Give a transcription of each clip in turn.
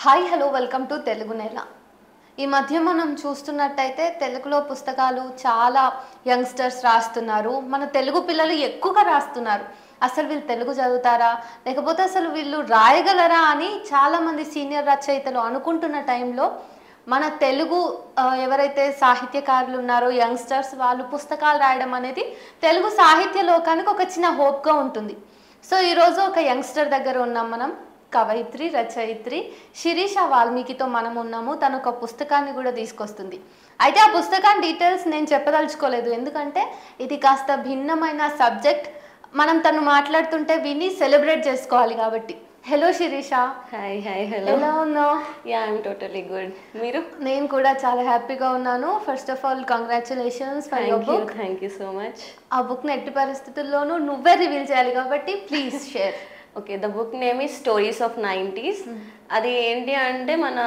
Hi hello welcome to Telugu నేల. ఈ మధ్య మనం చూస్తున్నట్టయితే తెలుగులో పుస్తకాలు చాలా యంగ్స్టర్స్ రాస్తున్నారు. మన తెలుగు పిల్లలు ఎక్కువగా రాస్తున్నారు. అసలు వీళ్ళు తెలుగు చదువుతారా, లేకపోతే అసలు వీళ్ళు రాయగలరా అని చాలామంది సీనియర్ రచయితలు అనుకుంటున్న టైంలో మన తెలుగు ఎవరైతే సాహిత్యకారులు ఉన్నారో యంగ్స్టర్స్ వాళ్ళు పుస్తకాలు రాయడం అనేది తెలుగు సాహిత్య లోకానికి ఒక చిన్న హోప్గా ఉంటుంది. సో ఈరోజు ఒక యంగ్స్టర్ దగ్గర ఉన్నాం మనం. కవయిత్రి రచయిత్రి శిరీష వాల్మీకితో మనం ఉన్నాము. తను ఒక పుస్తకాన్ని కూడా తీసుకొస్తుంది. అయితే ఆ పుస్తకాన్ని డీటెయిల్స్ నేను చెప్పదలుచుకోలేదు, ఎందుకంటే ఇది కాస్త భిన్నమైన సబ్జెక్ట్. మనం తను మాట్లాడుతుంటే విని సెలబ్రేట్ చేసుకోవాలి కాబట్టి. Hello Sirisha. Hi hi hello. ఎలా ఉన్నావు? Yeah I am totally good. మీరు? నేను కూడా చాలా హ్యాపీగా ఉన్నాను. First of all congratulations for your book. Thank you so much. ఆ బుక్ని ఎట్టి పరిస్థితుల్లోనూ నువ్వే రివీల్ చేయాలి కాబట్టి please share. Okay, the book name is stories of 90s. అది ఏంటి అంటే మన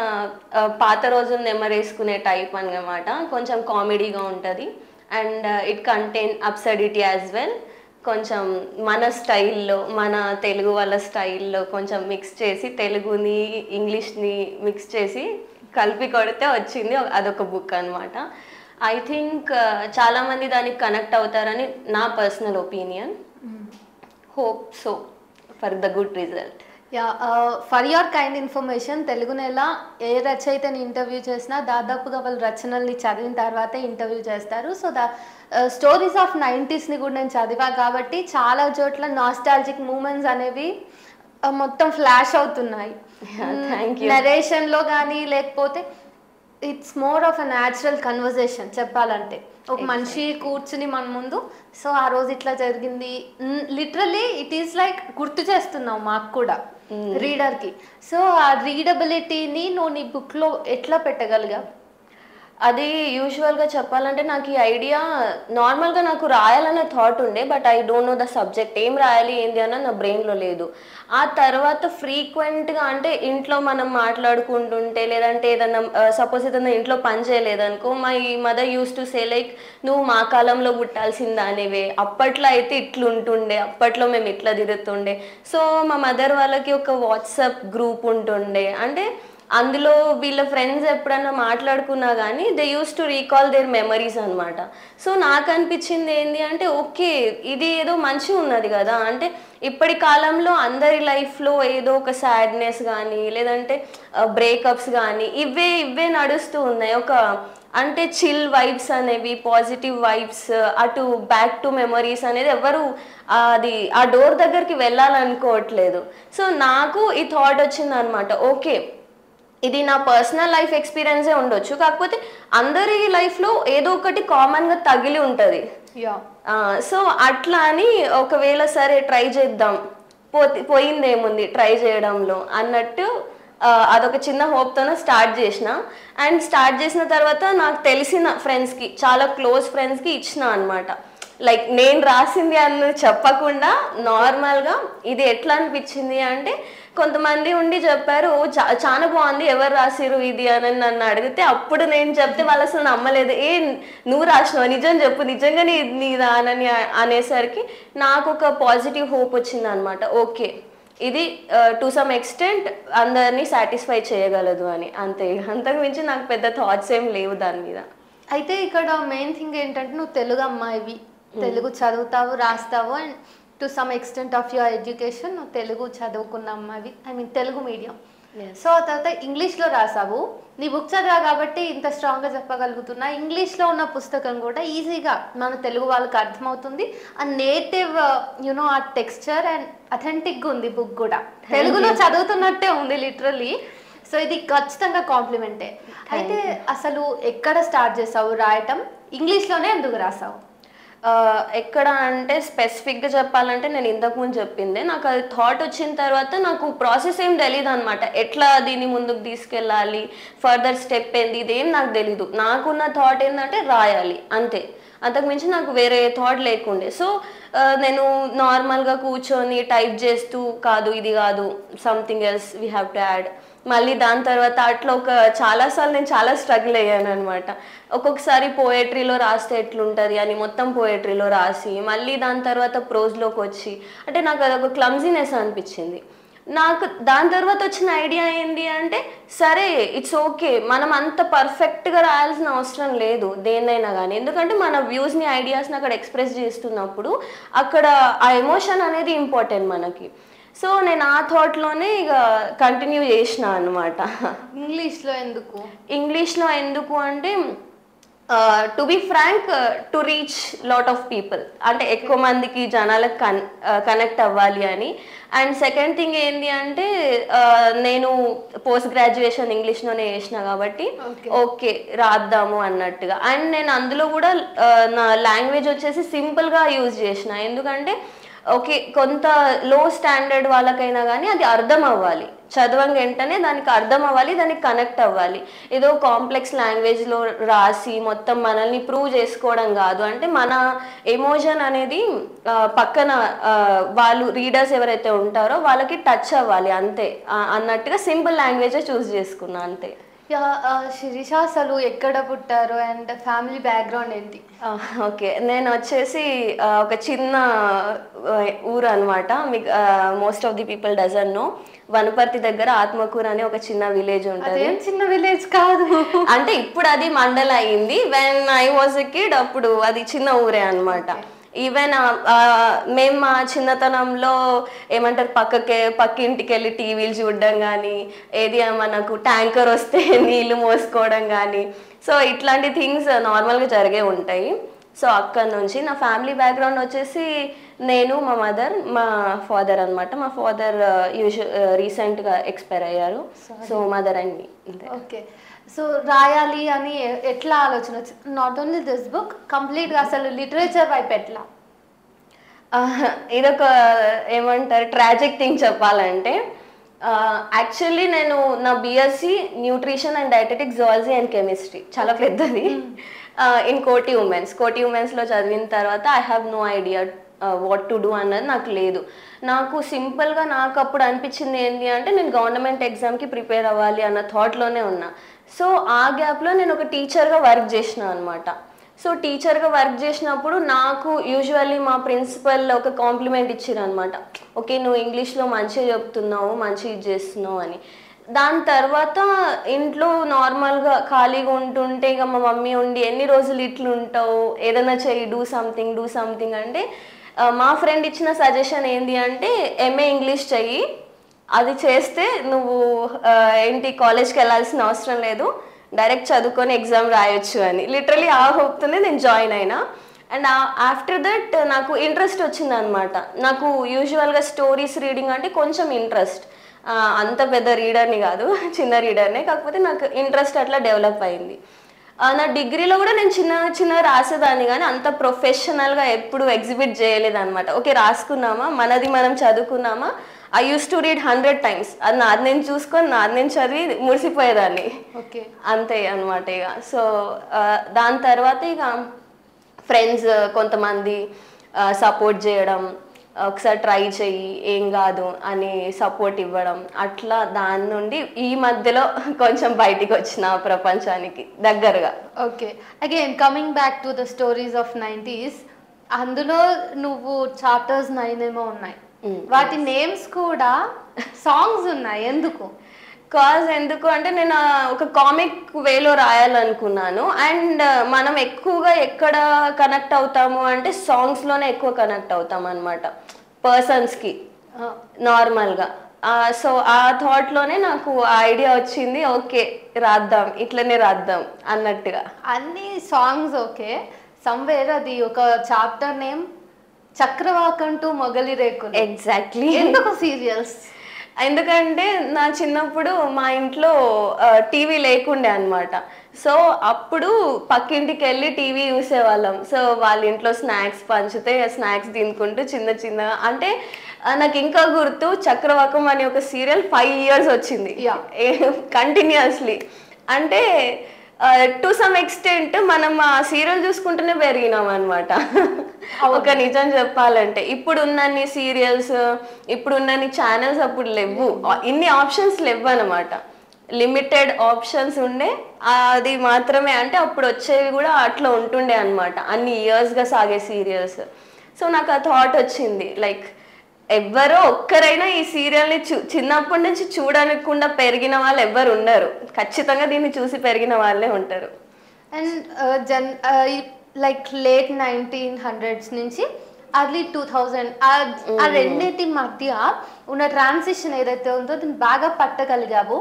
పాత రోజులు నెమరేసుకునే టైప్ అన్నమాట. కొంచెం కామెడీగా ఉంటుంది and it contain absurdity as well. కొంచెం మన స్టైల్లో, మన తెలుగు వాళ్ళ స్టైల్లో కొంచెం మిక్స్ చేసి తెలుగుని ఇంగ్లీష్ని మిక్స్ చేసి కలిపి కొడితే వచ్చింది అదొక బుక్ అనమాట. ఐ థింక్ చాలామంది దానికి కనెక్ట్ అవుతారని నా personal opinion. Hope so for the good result. Yeah, for your kind information, Telugu నెల ఏ రచయితని ఇంటర్వ్యూ చేసినా దాదాపుగా వాళ్ళు రచనల్ని చదివిన తర్వాతే ఇంటర్వ్యూ చేస్తారు. సో స్టోరీస్ ఆఫ్ 90sని కూడా నేను చదివా కాబట్టి చాలా చోట్ల నాస్టాలజిక్ మూమెంట్స్ అనేవి మొత్తం ఫ్లాష్ అవుతున్నాయి. నరేషన్లో కానీ లేకపోతే it's more of a natural conversation చెప్పాలంటే. ఒక మనిషి కూర్చుని మన ముందు, సో ఆ రోజు ఇట్లా జరిగింది, లిటరల్లీ ఇట్ ఈస్ లైక్ గుర్తు చేస్తున్నావు మాకు కూడా రీడర్కి. సో ఆ రీడబిలిటీని నువ్వు నీ బుక్లో ఎట్లా పెట్టగలిగా? అది యూజువల్గా చెప్పాలంటే నాకు ఈ ఐడియా నార్మల్గా నాకు రాయాలనే థాట్ ఉండే, but I don't know the subject. ఏం రాయాలి ఏంది అన్న నా బ్రెయిన్లో లేదు. ఆ తర్వాత ఫ్రీక్వెంట్గా అంటే ఇంట్లో మనం మాట్లాడుకుంటుంటే లేదంటే ఏదన్నా సపోజ్ ఏదన్నా ఇంట్లో పని చేయలేదనుకో, my mother use to say like నువ్వు మా కాలంలో పుట్టాల్సిందానివే, అప్పట్లో అయితే ఇట్లుంటుండే, అప్పట్లో మేము ఇట్లా తిరుగుతుండే. సో మా మదర్ వాళ్ళకి ఒక వాట్సాప్ గ్రూప్ ఉంటుండే, అంటే అందులో వీళ్ళ ఫ్రెండ్స్ ఎప్పుడన్నా మాట్లాడుకున్నా కానీ they use to recall their memories అనమాట. సో నాకు అనిపించింది ఏంటి అంటే ఓకే, ఇది ఏదో మంచిగా ఉన్నది కదా, అంటే ఇప్పటి కాలంలో అందరి లైఫ్లో ఏదో ఒక సాడ్నెస్ కానీ లేదంటే బ్రేకప్స్ కానీ ఇవే నడుస్తూ ఉన్నాయి. ఒక అంటే చిల్ వైబ్స్ అనేవి, పాజిటివ్ వైబ్స్, అటు బ్యాక్ టు మెమరీస్ అనేది ఎవరు అది ఆ డోర్ దగ్గరికి వెళ్ళాలనుకోవట్లేదు. సో నాకు ఈ థాట్ వచ్చింది అనమాట, ఓకే ఇది నా పర్సనల్ లైఫ్ ఎక్స్పీరియన్సే ఉండొచ్చు, కాకపోతే అందరి లైఫ్లో ఏదో ఒకటి కామన్గా తగిలి ఉంటుంది. సో అట్లా అని ఒకవేళ సరే ట్రై చేద్దాం, పోయిందేముంది ట్రై చేయడంలో అన్నట్టు అదొక చిన్న హోప్తోనే స్టార్ట్ చేసిన. అండ్ స్టార్ట్ చేసిన తర్వాత నాకు తెలిసిన ఫ్రెండ్స్కి, చాలా క్లోజ్ ఫ్రెండ్స్కి ఇచ్చిన అనమాట. లైక్ నేను రాసింది అని చెప్పకుండా నార్మల్గా ఇది ఎట్లా అనిపించింది అంటే, కొంతమంది ఉండి చెప్పారు చాలా బాగుంది, ఎవరు రాసిరు ఇది అని నన్ను అడిగితే అప్పుడు నేను చెప్తే వాళ్ళు అసలు నమ్మలేదు. నువ్వు రాసినావు, నిజం చెప్పు, నిజంగా నీదా అని అనేసరికి నాకు ఒక పాజిటివ్ హోప్ వచ్చింది అనమాట. ఓకే ఇది టు సమ్ ఎక్స్టెంట్ అందరినీ సాటిస్ఫై చేయగలదు అని, అంతే. అంతకు మించి నాకు పెద్ద థాట్స్ ఏం లేవు దాని మీద. అయితే ఇక్కడ మెయిన్ థింగ్ ఏంటంటే నువ్వు తెలుగు అమ్మాయివి, తెలుగు చదువుతావు రాస్తావు, and to some extent of your education నువ్వు తెలుగు చదువుకున్న అమ్మాయివి, I mean Telugu medium. So ఆ తర్వాత ఇంగ్లీష్లో రాసావు. నీ బుక్ చదివా కాబట్టి ఇంత స్ట్రాంగ్గా చెప్పగలుగుతున్నా. ఇంగ్లీష్లో ఉన్న పుస్తకం కూడా ఈజీగా మన తెలుగు వాళ్ళకి అర్థమవుతుంది. ఆ నేటివ్ యునో ఆ టెక్స్చర్ అండ్ అథెంటిక్గా ఉంది బుక్ కూడా, తెలుగులో చదువుతున్నట్టే ఉంది లిటరల్లీ. సో ఇది ఖచ్చితంగా కాంప్లిమెంటే. అయితే అసలు ఎక్కడ స్టార్ట్ చేసావు రాయటం? ఇంగ్లీష్లోనే ఎందుకు రాసావు? ఎక్కడ అంటే స్పెసిఫిక్గా చెప్పాలంటే నేను ఇంతకుముందు చెప్పిందే, నాకు అది థాట్ వచ్చిన తర్వాత నాకు ప్రాసెస్ ఏం తెలియదు అనమాట. ఎట్లా దీన్ని ముందుకు తీసుకెళ్ళాలి, ఫర్దర్ స్టెప్ ఏంది, ఇదేం నాకు తెలీదు. నాకున్న థాట్ ఏంటంటే రాయాలి అంతే, అంతకుమించి నాకు వేరే థాట్ లేకుండే. సో నేను నార్మల్గా కూర్చొని టైప్ చేస్తూ కాదు ఇది కాదు something else we have to add, మళ్ళీ దాని తర్వాత అట్లా ఒక చాలాసార్లు నేను చాలా స్ట్రగుల్ అయ్యాను అనమాట. ఒక్కొక్కసారి పోయట్రీలో రాస్తే ఎట్లుంటుంది అని మొత్తం పోయట్రీలో రాసి మళ్ళీ దాని తర్వాత ప్రోజ్లోకి వచ్చి, అంటే నాకు అదొక క్లమ్జీనెస్ అనిపించింది. నాకు దాని తర్వాత వచ్చిన ఐడియా ఏంటి అంటే సరే ఇట్స్ ఓకే, మనం అంత పర్ఫెక్ట్గా రాయాల్సిన అవసరం లేదు దేన్నైనా కానీ. ఎందుకంటే మన వ్యూస్ని ఐడియాస్ని అక్కడ ఎక్స్ప్రెస్ చేస్తున్నప్పుడు అక్కడ ఆ ఎమోషన్ అనేది ఇంపార్టెంట్ మనకి. సో నేను ఆ థాట్లోనే ఇక కంటిన్యూ చేసిన అనమాట. ఇంగ్లీష్లో ఎందుకు అంటే to be frank, to reach lot of people, అంటే ఎక్కువ మందికి జనాలకు కనెక్ట్ అవ్వాలి అని. అండ్ సెకండ్ థింగ్ ఏంటి అంటే నేను పోస్ట్ గ్రాడ్యుయేషన్ ఇంగ్లీష్లోనే చేసిన కాబట్టి ఓకే రాద్దాము అన్నట్టుగా. అండ్ నేను అందులో కూడా నా లాంగ్వేజ్ వచ్చేసి సింపుల్గా యూజ్ చేసిన, ఎందుకంటే ఓకే కొంత లో స్టాండర్డ్ వాళ్ళకైనా కానీ అది అర్థం అవ్వాలి, చదవంగా వెంటనే దానికి అర్థం అవ్వాలి, దానికి కనెక్ట్ అవ్వాలి. ఏదో కాంప్లెక్స్ లాంగ్వేజ్లో రాసి మొత్తం మనల్ని ప్రూవ్ చేసుకోవడం కాదు. అంటే మన ఎమోషన్ అనేది పక్కన వాళ్ళు రీడర్స్ ఎవరైతే ఉంటారో వాళ్ళకి టచ్ అవ్వాలి అంతే అన్నట్టుగా సింపుల్ లాంగ్వేజే చూస్ చేసుకున్నా అంతే. శిరీష అసలు ఎక్కడ పుట్టారు అండ్ ఫ్యామిలీ బ్యాక్గ్రౌండ్ ఏంటి? ఓకే, నేను వచ్చేసి ఒక చిన్న ఊరు అనమాట. మీకు most of the people doesn't know, Wanaparthy దగ్గర ఆత్మకూరు అనే ఒక చిన్న విలేజ్ ఉంటుంది. చిన్న విలేజ్ కాదు అంటే ఇప్పుడు అది మండల్ అయింది. When I was a kid అప్పుడు అది చిన్న ఊరే అనమాట. ఈవెన్ మేము మా చిన్నతనంలో ఏమంటారు పక్కింటికి వెళ్ళి టీవీలు చూడడం కానీ, ఏది మనకు ట్యాంకర్ వస్తే నీళ్ళు మోసుకోవడం కానీ, సో ఇట్లాంటి థింగ్స్ నార్మల్గా జరిగే ఉంటాయి. సో అక్కడ నుంచి నా ఫ్యామిలీ బ్యాక్గ్రౌండ్ వచ్చేసి నేను, మా మదర్, మా ఫాదర్ అనమాట. మా ఫాదర్ రీసెంట్గా ఎక్స్పైర్ అయ్యారు. So mother and me. Okay, so రాయాలి అని ఎట్లా ఆలోచన వచ్చింది? నాట్ ఓన్లీ దిస్ బుక్, కంప్లీట్గా అసలు లిటరేచర్ వైపు ఎట్లా? ఇదొక ఏమంటారు ట్రాజిక్ థింగ్ చెప్పాలంటే, యాక్చువల్లీ నేను నా BSc nutrition and dietetics, zoology and chemistry చాలా పెద్దది ఇన్ కోటి ఉమెన్స్లో చదివిన తర్వాత I have no idea what to do అన్నది నాకు లేదు. నాకు సింపుల్గా నాకు అప్పుడు అనిపించింది ఏంటి అంటే నేను గవర్నమెంట్ ఎగ్జామ్కి ప్రిపేర్ అవ్వాలి అన్న థాట్లోనే ఉన్నా. సో ఆ గ్యాప్లో నేను ఒక టీచర్గా వర్క్ చేసిన అనమాట. సో టీచర్గా వర్క్ చేసినప్పుడు నాకు యూజువల్లీ మా ప్రిన్సిపల్ ఒక కాంప్లిమెంట్ ఇచ్చారు అనమాట, ఓకే నువ్వు ఇంగ్లీష్లో మంచిగా చెప్తున్నావు, మంచిగా ఇది చేస్తున్నావు అని. దాని తర్వాత ఇంట్లో నార్మల్గా ఖాళీగా ఉంటుంటే ఇక మా మమ్మీ ఉండి ఎన్ని రోజులు ఇట్లు ఉంటావు, ఏదైనా చెయ్యి, డూ సంథింగ్ అంటే మా ఫ్రెండ్ ఇచ్చిన సజెషన్ ఏంటి అంటే ఎంఏ ఇంగ్లీష్ చెయ్యి, అది చేస్తే నువ్వు ఏంటి కాలేజ్కి వెళ్ళాల్సిన అవసరం లేదు, డైరెక్ట్ చదువుకొని ఎగ్జామ్ రాయొచ్చు అని. లిటరలీ ఆ హోప్తోనే నేను జాయిన్ అయినా. అండ్ ఆఫ్టర్ దట్ నాకు ఇంట్రెస్ట్ వచ్చింది అనమాట. నాకు యూజువల్గా స్టోరీస్ రీడింగ్ అంటే కొంచెం ఇంట్రెస్ట్, అంత పెద్ద రీడర్ని కాదు, చిన్న రీడర్నే, కాకపోతే నాకు ఇంట్రెస్ట్ అట్లా డెవలప్ అయింది. నా డిగ్రీలో కూడా నేను చిన్న రాసేదాన్ని, కానీ అంత ప్రొఫెషనల్గా ఎప్పుడు ఎగ్జిబిట్ చేయలేదన్నమాట. ఓకే రాసుకున్నామా, మనది మనం చదువుకున్నామా, I use to read 100 times, అది నాది నేను చూసుకొని నాది నేను చదివి మురిసిపోయేదాన్ని. ఓకే అంతే అనమాట. ఇక సో దాని తర్వాత ఇక ఫ్రెండ్స్ కొంతమంది సపోర్ట్ చేయడం, ఒకసారి ట్రై చెయ్యి ఏం కాదు అని సపోర్ట్ ఇవ్వడం, అట్లా దాని నుండి ఈ మధ్యలో కొంచెం బయటికి వచ్చిన ప్రపంచానికి దగ్గరగా. Okay, again coming back to the stories of 90s, అందులో నువ్వు చాప్టర్స్ 9 ఏమో ఉన్నాయి, వాటి నేమ్స్ కూడా సాంగ్స్ ఉన్నాయి. ఎందుకు అంటే నేను ఒక కామిక్ వేలో రాయాలనుకున్నాను. అండ్ మనం ఎక్కువగా ఎక్కడ కనెక్ట్ అవుతాము అంటే సాంగ్స్లోనే ఎక్కువ కనెక్ట్ అవుతాం అనమాట పర్సన్స్కి నార్మల్గా. సో ఆ థాట్లోనే నాకు ఐడియా వచ్చింది, ఓకే రాద్దాం, ఇట్లనే రాద్దాం అన్నట్టుగా. అన్ని సాంగ్స్ ఓకే, సమ్వేర్ అది ఒక చాప్టర్ నేమ్ చక్రవాకం టు మొగలి రేకులు. ఎగ్జాక్ట్లీ. ఎందుకు సీరియల్స్? ఎందుకంటే నా చిన్నప్పుడు మా ఇంట్లో టీవీ లేకుండే అనమాట. సో అప్పుడు పక్కింటికి వెళ్ళి టీవీ చూసేవాళ్ళం. సో వాళ్ళ ఇంట్లో స్నాక్స్ పంచితే స్నాక్స్ తినుకుంటూ చిన్నగా, అంటే నాకు ఇంకా గుర్తు చక్రవాకం అనే ఒక సీరియల్ 5 years వచ్చింది కంటిన్యూస్లీ. అంటే టు సమ్ ఎక్స్టెంట్ మనం ఆ సీరియల్ చూసుకుంటూనే పెరిగినాం అనమాట. ఒక నిజం చెప్పాలంటే ఇప్పుడున్నన్ని సీరియల్స్, ఇప్పుడున్నన్ని ఛానల్స్ అప్పుడు లేవు, ఇన్ని ఆప్షన్స్ లేవు అనమాట. లిమిటెడ్ ఆప్షన్స్ ఉండే, అది మాత్రమే. అంటే అప్పుడు వచ్చేవి కూడా అట్లా ఉంటుండే అనమాట, అన్ని ఇయర్స్గా సాగే సీరియల్స్. సో నాకు ఆ థాట్ వచ్చింది, లైక్ ఎవ్వరో ఒక్కరైనా ఈ సీరియల్ని చిన్నప్పటి నుంచి చూడకుండా పెరిగిన వాళ్ళు ఎవ్వరు ఉండరు. ఖచ్చితంగా దీన్ని చూసి పెరిగిన వాళ్ళే ఉంటారు. అండ్ లైక్ లేట్ 1900s నుంచి అర్లీ 2000 ఆ రెండింటి మధ్య ఉన్న ట్రాన్సిషన్ ఏదైతే ఉందో దీన్ని బాగా పట్టగలిగావు.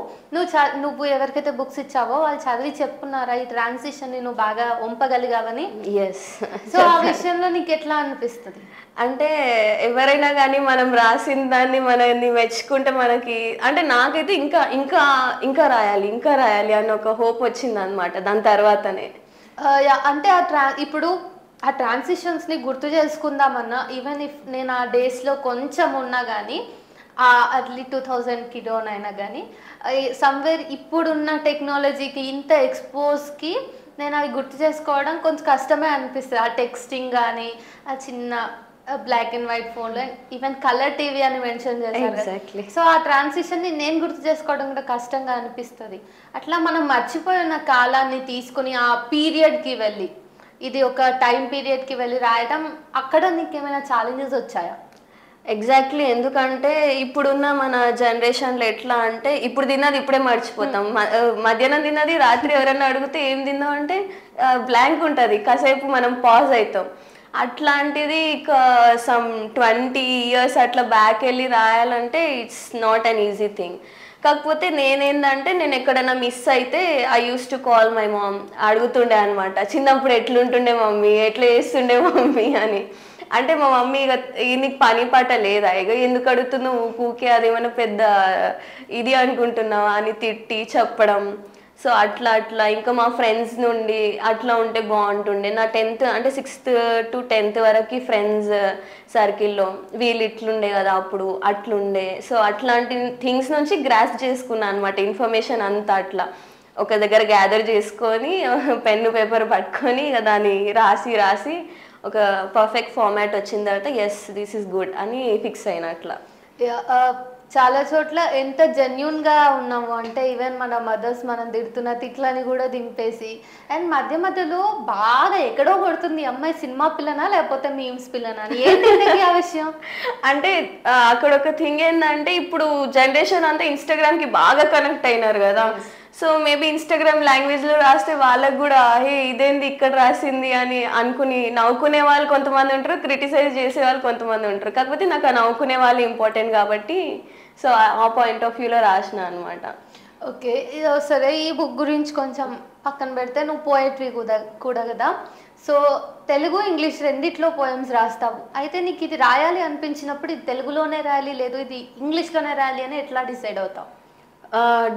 నువ్వు ఎవరికైతే బుక్స్ ఇచ్చావో వాళ్ళు చదివి చెప్పుకున్నారా ఈ ట్రాన్సిషన్ నువ్వు బాగా వంపగలిగావని? ఎస్. సో ఆ విషయంలో నీకు ఎట్లా అనిపిస్తుంది? అంటే ఎవరైనా కానీ మనం రాసిన దాన్ని మనల్ని మెచ్చుకుంటే మనకి, అంటే నాకైతే ఇంకా ఇంకా ఇంకా రాయాలి ఇంకా రాయాలి అని ఒక హోప్ వచ్చింది అనమాట దాని తర్వాతనే. అంటే ఇప్పుడు ఆ ట్రాన్సిషన్స్ని గుర్తు చేసుకుందామన్నా, ఈవెన్ ఇఫ్ నేను ఆ డేస్లో కొంచెం ఉన్నా కానీ, ఆ అర్లీ 2000 కిలోనైనా కానీ, సమ్వేర్ ఇప్పుడున్న టెక్నాలజీకి ఇంత ఎక్స్పోజ్కి నేను అవి గుర్తు చేసుకోవడం కొంచెం కష్టమే అనిపిస్తుంది. ఆ టెక్స్టింగ్ కానీ, ఆ చిన్న బ్లాక్ అండ్ వైట్ ఫోన్లో ఈవెన్ కలర్ టీవీ అని మెన్షన్ చేశారు. సో ఆ ట్రాన్సిషన్ని నేను గుర్తు చేసుకోవడం కూడా కష్టంగా అనిపిస్తుంది. అట్లా మనం మర్చిపోయిన కాలాన్ని తీసుకుని ఆ పీరియడ్కి వెళ్ళి, ఇది ఒక టైం పీరియడ్కి వెళ్ళి రాయడం, అక్కడ నీకు ఏమైనా ఛాలెంజెస్ వచ్చాయా? ఎగ్జాక్ట్లీ. ఎందుకంటే ఇప్పుడున్న మన జనరేషన్లో ఎట్లా అంటే ఇప్పుడు తిన్నది ఇప్పుడే మర్చిపోతాం. మధ్యాహ్నం తిన్నది రాత్రి ఎవరైనా అడిగితే ఏం తిన్నావు అంటే బ్లాంక్ ఉంటుంది, కాసేపు మనం పాజ్ అవుతాం. అట్లాంటిది ఇక సమ్ 20 years అట్లా బ్యాక్ వెళ్ళి రాయాలంటే it's not an easy thing. కాకపోతే నేనేందంటే నేను ఎక్కడైనా మిస్ అయితే I use to call my mom. అడుగుతుండే అనమాట, చిన్నప్పుడు ఎట్లుంటుండే మమ్మీ, ఎట్లా చేస్తుండే మమ్మీ అని. అంటే మా మమ్మీ ఇక నీకు పని పాట లేదా, ఇక ఎందుకు అడుగుతున్నావు ఊకే, అదేమైనా పెద్ద ఇది అనుకుంటున్నావా అని తిట్టి చెప్పడం. సో అట్లా అట్లా ఇంకా మా ఫ్రెండ్స్ నుండి అట్లా ఉంటే బాగుంటుండే. నా 10th అంటే 6th to 10th వరకు ఫ్రెండ్స్ సర్కిల్లో వీళ్ళు ఇట్లుండే కదా అప్పుడు అట్లుండే. సో అట్లాంటి థింగ్స్ నుంచి గ్రాస్ చేసుకున్నాను అనమాట ఇన్ఫర్మేషన్ అంతా. అట్లా ఒక దగ్గర గ్యాదర్ చేసుకొని పెన్ను పేపర్ పట్టుకొని దాన్ని రాసి రాసి ఒక పర్ఫెక్ట్ ఫార్మాట్ వచ్చిన తర్వాత ఎస్ దిస్ ఈస్ గుడ్ అని ఫిక్స్ అయిన. అట్లా చాలా చోట్ల ఎంత జెన్యున్గా ఉన్నాము అంటే ఈవెన్ మన మదర్స్ మనం తిడుతున్న తిట్లని కూడా దింపేసి, అండ్ మధ్య మధ్యలో బాగా ఎక్కడో కొడుతుంది అమ్మాయి సినిమా పిల్లనా లేకపోతే మీమ్స్ పిల్లనా అని. ఏంటి ఆ విషయం? అంటే అక్కడ ఒక థింగ్ ఏంటంటే ఇప్పుడు జనరేషన్ అంతా ఇన్స్టాగ్రామ్కి బాగా కనెక్ట్ అయినారు కదా. సో మేబీ ఇన్స్టాగ్రామ్ లాంగ్వేజ్లో రాస్తే వాళ్ళకు కూడా హే ఇదేంది ఇక్కడ రాసింది అని అనుకుని నవ్వుకునే వాళ్ళు కొంతమంది ఉంటారు, క్రిటిసైజ్ చేసే వాళ్ళు కొంతమంది ఉంటారు. కాకపోతే నాకు ఆ నవ్వుకునే వాళ్ళు ఇంపార్టెంట్ కాబట్టి సో ఆ పాయింట్ ఆఫ్ వ్యూలో రాసిన అనమాట. ఓకే, సరే ఈ బుక్ గురించి కొంచెం పక్కన పెడితే నువ్వు పోయట్రీ కూడా కదా. సో తెలుగు ఇంగ్లీష్ రెండిట్లో పోయమ్స్ రాస్తావు. అయితే నీకు ఇది రాయాలి అనిపించినప్పుడు ఇది తెలుగులోనే రాయాలి లేదు ఇది ఇంగ్లీష్లోనే రాయాలి అని ఎట్లా డిసైడ్ అవుతావు?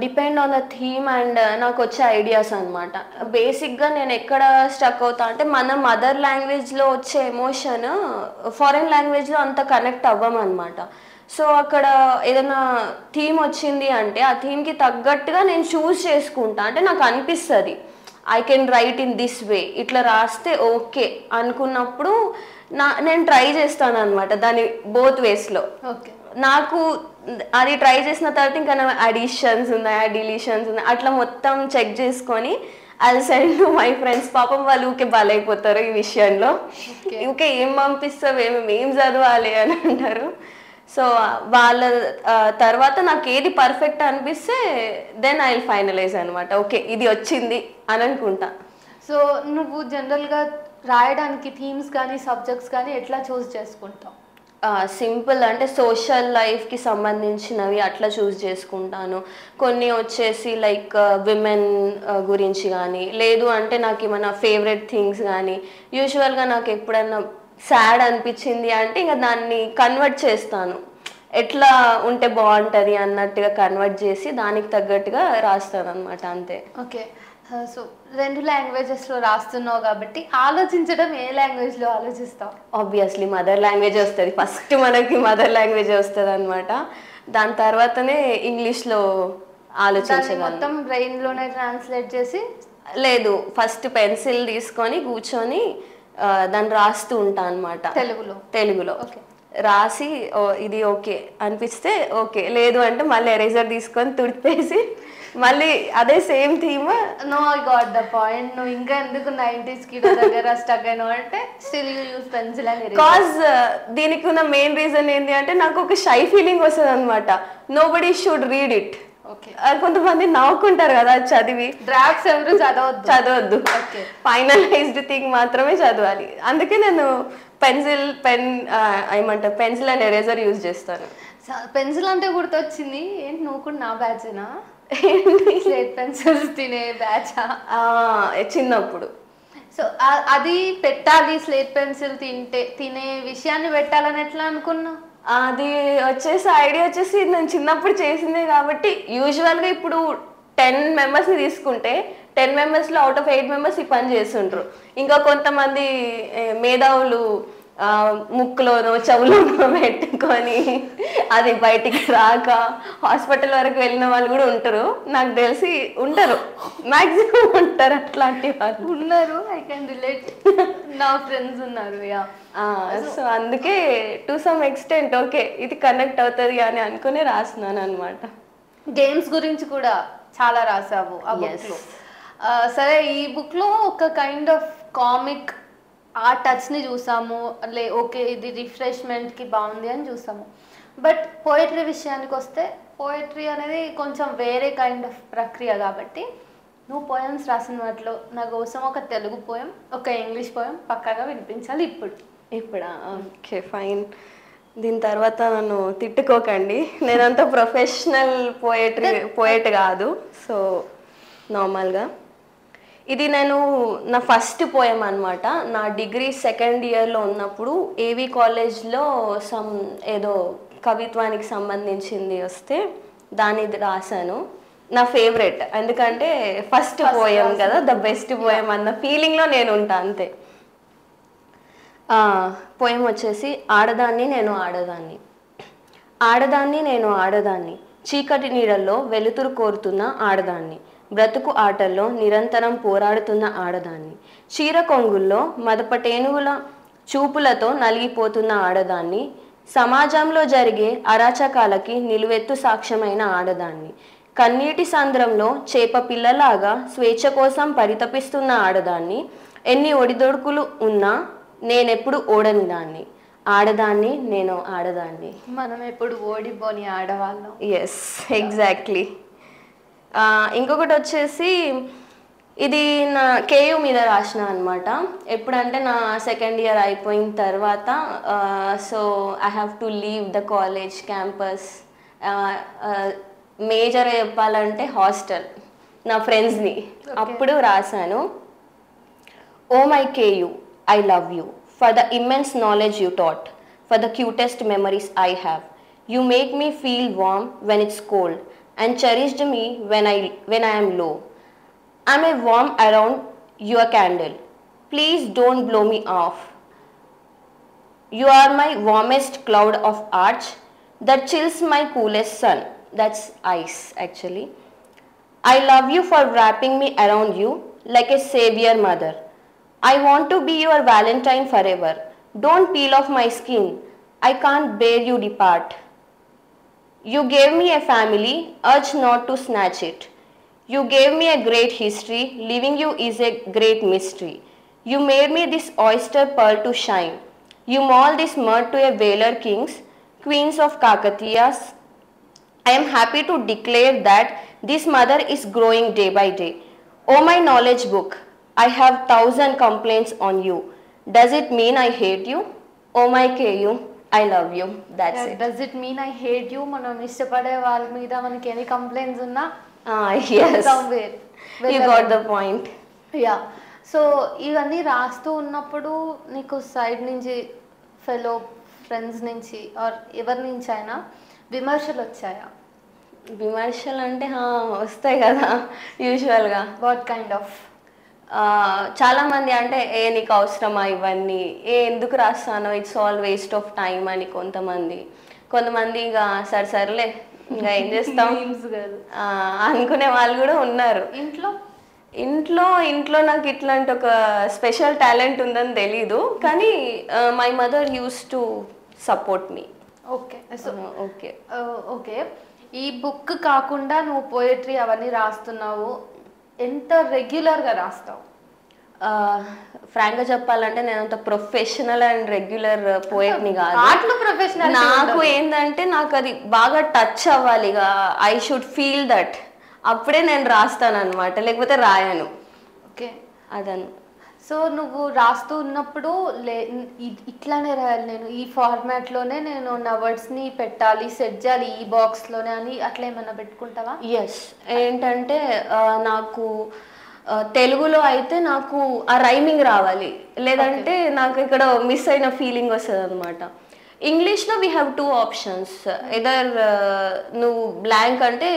Depend on the theme and నాకు వచ్చే ఐడియాస్ అనమాట. బేసిక్గా నేను ఎక్కడ స్టక్ అవుతా అంటే మన మదర్ లాంగ్వేజ్లో వచ్చే ఎమోషన్ ఫారెన్ లాంగ్వేజ్లో అంత కనెక్ట్ అవ్వమన్నమాట. సో అక్కడ ఏదైనా థీమ్ వచ్చింది అంటే ఆ థీమ్కి తగ్గట్టుగా నేను చూస్ చేసుకుంటా. అంటే నాకు అనిపిస్తుంది I can write in this way, ఇట్లా రాస్తే ఓకే అనుకున్నప్పుడు నేను ట్రై చేస్తాను అనమాట దాన్ని బోత్ వేస్లో. ఓకే, నాకు అది ట్రై చేసిన తర్వాత ఇంకా అడిషన్స్ ఉన్నాయా డిలీషన్స్ ఉన్నాయి అట్లా మొత్తం చెక్ చేసుకొని అది సెండ్ టు మై ఫ్రెండ్స్. పాపం వాళ్ళు ఊకే బలైపోతారు ఈ విషయంలో, ఊకే ఏం పంపిస్తావు ఏం చదవాలి అని అంటారు. సో వాళ్ళ తర్వాత నాకు ఏది పర్ఫెక్ట్ అనిపిస్తే దెన్ ఐ విల్ ఫైనలైజ్ అనమాట, ఓకే ఇది వచ్చింది అని అనుకుంటా. సో నువ్వు జనరల్గా రాయడానికి థీమ్స్ కానీ సబ్జెక్ట్స్ కానీ ఎట్లా చూస్ చేసుకుంటావు? సింపుల్ అంటే సోషల్ లైఫ్కి సంబంధించినవి అట్లా చూస్ చేసుకుంటాను. కొన్ని వచ్చేసి లైక్ విమెన్ గురించి కానీ, లేదు అంటే నాకు ఏమైనా ఫేవరెట్ థింగ్స్ కానీ. యూజువల్గా నాకు ఎప్పుడన్నా సాడ్ అనిపించింది అంటే ఇంకా దాన్ని కన్వర్ట్ చేస్తాను, ఎట్లా ఉంటే బాగుంటుంది అన్నట్టుగా కన్వర్ట్ చేసి దానికి తగ్గట్టుగా రాస్తాను అనమాట, అంతే. ఓకే, సో 2 లాంగ్వేజెస్లో రాస్తున్నావు కాబట్టి ఆలోచించడం ఏ లాంగ్వేజ్లో ఆలోచిస్తావు? ఆబ్వియస్లీ మదర్ లాంగ్వేజ్ వస్తుంది ఫస్ట్, మనకి మదర్ లాంగ్వేజ్ వస్తుంది అనమాట. దాని తర్వాతనే ఇంగ్లీష్లో ఆలోచించగలను. మొత్తం బ్రెయిన్లోనే ట్రాన్స్లేట్ చేసి? లేదు, ఫస్ట్ పెన్సిల్ తీసుకొని కూర్చొని దాన్ని రాస్తూ ఉంటా అనమాట తెలుగులో. రాసి ఓ ఇది ఓకే అనిపిస్తే ఓకే, లేదు అంటే మళ్ళీ ఎరేజర్ తీసుకొని తుడిపేసి మళ్ళీ అదే same theme. No I got the point. నువ్వు ఇంకా ఎందుకు 90s కిడ్ దగ్గర స్టక్ అయినావు అంటే still you use pencil and eraser. Cause దీనికి ఉన్న మెయిన్ రీజన్ ఏంటి అంటే నాకు ఒక షై ఫీలింగ్ వస్తుంది అనమాట. Nobody should read it. Okay. కొంతమంది నవ్వుకుంటారు కదా చదివి. డ్రాఫ్ట్స్ ఎవరు చదవద్దు, ఫైనలైజ్డ్ థింగ్ మాత్రమే చదవాలి. అందుకే నేను పెన్ ఏమంటారు పెన్సిల్ అండ్ ఎరేజర్ యూజ్ చేస్తాను. పెన్సిల్ అంటే గుర్తొచ్చింది, ఏంటి నువ్వు కూడా నా బ్యాచేనా? స్లేట్ పెన్సిల్స్ తినే బ్యాచా? చిన్నప్పుడు. సో అది పెట్టాలి, స్లేట్ పెన్సిల్ తినే విషయాన్ని పెట్టాలని ఎట్లా అనుకున్నా? అది వచ్చేసి ఐడియా వచ్చేసి నేను చిన్నప్పుడు చేసిందే కాబట్టి. యూజువల్గా ఇప్పుడు 10 మెంబర్స్ని తీసుకుంటే 10 మెంబర్స్లో అవుట్ ఆఫ్ 8 మెంబర్స్ ఈ పని చేస్తుంటారు. ఇంకా కొంతమంది మేధావులు ముక్కులోనో చెవులోనో పెట్టుకొని అది బయటికి రాక హాస్పిటల్ వరకు వెళ్ళిన వాళ్ళు కూడా ఉంటారు. నాకు తెలిసి ఉంటారు, మ్యాక్సిమం ఉంటారు అట్లాంటి వాళ్ళు ఉన్నారు. ఐ కెన్ రిలేట్, నా ఫ్రెండ్స్ ఉన్నారు. సో అందుకే టు సమ్ ఎక్స్టెంట్ ఓకే ఇది కనెక్ట్ అవుతుంది అని అనుకుని రాస్తున్నాను అనమాట. గేమ్స్ గురించి కూడా చాలా రాసావు ఆ బుక్ లో. సరే, ఈ బుక్ లో ఒక కైండ్ ఆఫ్ కామిక్ ఆ టచ్ ని చూసాము, ఓకే ఇది రిఫ్రెష్మెంట్ కి బాగుంది అని చూసాము. బట్ పోయట్రీ విషయానికి వస్తే పోయట్రీ అనేది కొంచెం వేరే కైండ్ ఆఫ్ ప్రక్రియ కాబట్టి నువ్వు పోయమ్స్ రాసిన వాటిలో నా కోసం ఒక తెలుగు పోయం, ఒక ఇంగ్లీష్ పోయం పక్కాగా వినిపించాలి ఇప్పుడా? Okay fine. దీని తర్వాత నన్ను తిట్టుకోకండి, నేనంత ప్రొఫెషనల్ పోయట్ కాదు. సో నార్మల్గా ఇది నేను నా ఫస్ట్ పోయం అనమాట. నా డిగ్రీ సెకండ్ ఇయర్లో ఉన్నప్పుడు ఏవి కాలేజ్లో ఏదో కవిత్వానికి సంబంధించింది వస్తే దాన్ని రాశాను. నా ఫేవరెట్, ఎందుకంటే ఫస్ట్ పోయం కదా, ద బెస్ట్ పోయం అన్న ఫీలింగ్లో నేను ఉంటా అంతే. పోయం వచ్చేసి ఆడదాన్ని నేను ఆడదాన్ని. ఆడదాన్ని నేను ఆడదాన్ని, చీకటి నీడల్లో వెలుతురు కోరుతున్న ఆడదాన్ని, బ్రతుకు ఆటల్లో నిరంతరం పోరాడుతున్న ఆడదాన్ని, చీర కొంగుల్లో మదపటేనుగుల చూపులతో నలిగిపోతున్న ఆడదాన్ని, సమాజంలో జరిగే అరాచకాలకి నిలువెత్తు సాక్ష్యమైన ఆడదాన్ని, కన్నీటి సంద్రంలో చేప పిల్లలాగా స్వేచ్ఛ కోసం పరితపిస్తున్న ఆడదాన్ని, ఎన్ని ఒడిదొడుకులు ఉన్నా నేనెప్పుడు ఓడని దాన్ని, ఆడదాన్ని నేను ఆడదాన్ని. మనం ఎప్పుడు ఓడిపోని ఆడవాళ్ళం. Yes, exactly. ఇంకొకటి వచ్చేసి ఇది నా కేయూ మీద రాసిన అనమాట. ఎప్పుడంటే నా సెకండ్ ఇయర్ అయిపోయిన తర్వాత, so I have to leave the college campus. మేజర్గా చెప్పాలంటే హాస్టల్, నా ఫ్రెండ్స్ని. అప్పుడు రాశాను, oh my KU, I love you for the immense knowledge you taught, for the cutest memories I have. You make me feel warm when it's cold and cherished me when I am low. I'm a warm around your candle. Please don't blow me off. You are my warmest cloud of arch that chills my coolest sun. That's ice actually. I love you for wrapping me around you like a savior mother. I want to be your Valentine forever. Don't peel off my skin. I can't bear you depart. You gave me a family, urge not to snatch it. You gave me a great history, leaving you is a great mystery. You made me this oyster pearl to shine. You mold this mud to a whaler kings, queens of Kakatiyas. I am happy to declare that this mother is growing day by day. Oh my knowledge book, I have 1,000 complaints on you. Does it mean I hate you? Oh my KU, I love you. That's it. Does it mean I hate you? మనం ఇష్టపడే వాళ్ళ మీద మనకి ఎన్ని complaints ఉన్నా, yes, somewhere you got the point. Yeah. So ఇవన్నీ రాస్తూ ఉన్నప్పుడు నీకు సైడ్ నుంచి ఫెలో ఫ్రెండ్స్ నుంచి ఆర్ ఎవరి నుంచి అయినా విమర్శలు వచ్చాయా? విమర్శలు అంటే వస్తాయి కదా యూజువల్గా. What kind of? చాలామంది అంటే నీకు అవసరమా ఇవన్నీ, ఎందుకు రాస్తానో, it's all waste of time అని కొంతమంది ఇక సర్లే ఇంకా ఏం చేస్తాం అనుకునే వాళ్ళు కూడా ఉన్నారు. ఇంట్లో నాకు ఇట్లాంటి ఒక స్పెషల్ టాలెంట్ ఉందని తెలీదు, కానీ my mother use to support me. Okay. So okay. Okay, ఈ బుక్ కాకుండా నువ్వు పోయట్రీ అవన్నీ రాస్తున్నావు, ఎంత రెగ్యులర్గా రాస్తావు? ఫ్రాంక్గా చెప్పాలంటే నేను అంత ప్రొఫెషనల్ అండ్ రెగ్యులర్ పోయట్ని కాదు. ఆర్ట్లో ప్రొఫెషనల్ నాకు ఏంటంటే నాకు అది బాగా టచ్ అవ్వాలి, ఐ షుడ్ ఫీల్ దట్, అప్పుడే నేను రాస్తాను అనమాట, లేకపోతే రాయను. ఓకే, అదను. సో నువ్వు రాస్తూ ఉన్నప్పుడు ఇట్లానే రాయాలి, నేను ఈ ఫార్మాట్లోనే నేను నా వర్డ్స్ని పెట్టాలి, సెట్ చేయాలి ఈ బాక్స్లోనే అని అట్లా ఏమన్నా పెట్టుకుంటావా? ఎస్, ఏంటంటే నాకు తెలుగులో అయితే నాకు ఆ రైమింగ్ రావాలి, లేదంటే నాకు ఇక్కడ మిస్ అయిన ఫీలింగ్ వస్తుంది అనమాట. ఇంగ్లీష్లో వీ హ్యావ్ 2 ఆప్షన్స్, ఎదర్ నువ్వు బ్లాంక్ అంటే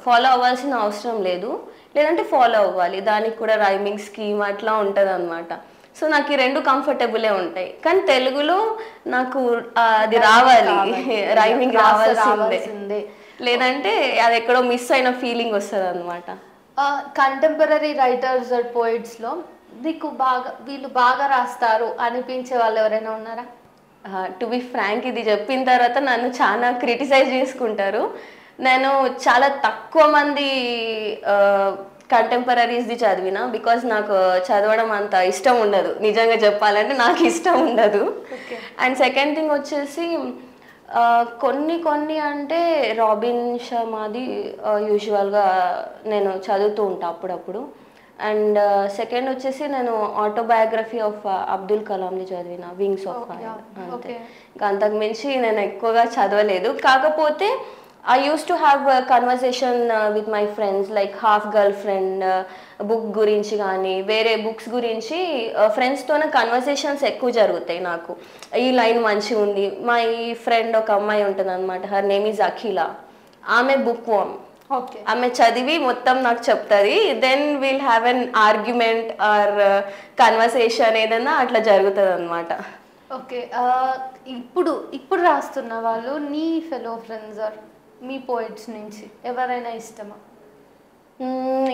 ఫాలో అవ్వాల్సిన అవసరం లేదు, లేదంటే ఫాలో అవ్వాలి, దానికి కూడా రైమింగ్ స్కీమ్ అట్లా ఉంటుంది అనమాట. సో నాకు ఈ 2 కంఫర్టబులే ఉంటాయి. కానీ తెలుగులో నాకు అది రావాలి, రైమింగ్ రావాల్సిందే, లేదంటే అది ఎక్కడో మిస్ అయిన ఫీలింగ్ వస్తుంది అనమాట. కంటెంపరీ రైటర్స్ అండ్ పోయిట్స్లో నీకు వీళ్ళు బాగా రాస్తారు అనిపించే వాళ్ళు ఎవరైనా ఉన్నారా? టు బి ఫ్రాంక్, ఇది చెప్పిన తర్వాత నన్ను చాలా క్రిటిసైజ్ చేసుకుంటారు. నేను చాలా తక్కువ మంది కంటెంపరీస్ది చదివిన, బికాజ్ నాకు చదవడం అంత ఇష్టం ఉండదు, నిజంగా చెప్పాలంటే నాకు ఇష్టం ఉండదు. అండ్ సెకండ్ థింగ్ వచ్చేసి కొన్ని అంటే రాబిన్ శర్మాది యూజువల్గా నేను చదువుతూ ఉంటాను అప్పుడప్పుడు. అండ్ సెకండ్ వచ్చేసి నేను ఆటోబయోగ్రఫీ ఆఫ్ అబ్దుల్ కలాంని చదివిన, వింగ్స్ ఆఫ్ ఫైర్, అంతే. ఇంకా అంతకు మించి నేను ఎక్కువగా చదవలేదు. కాకపోతే I used to have a conversation with my friends, like half girlfriend book గురించి కానీ వేరే బుక్స్ గురించి ఫ్రెండ్స్తోనే కన్వర్సేషన్స్ ఎక్కువ జరుగుతాయి నాకు. ఈ లైన్ మంచిగా ఉంది, మా ఈ ఫ్రెండ్ ఒక అమ్మాయి ఉంటుంది అనమాట, హర్ నేమ్ ఈజ్ అఖిల, ఆమె బుక్ వామ్, ఆమె చదివి మొత్తం నాకు చెప్తుంది, then will have an argument or conversation ఏదన్నా అట్లా జరుగుతుంది అనమాట. ఓకే, ఇప్పుడు రాస్తున్న వాళ్ళు నీ ఫెలో ఫ్రెండ్స్ ఆర్ మీ పోయిట్స్ నుంచి ఎవరైనా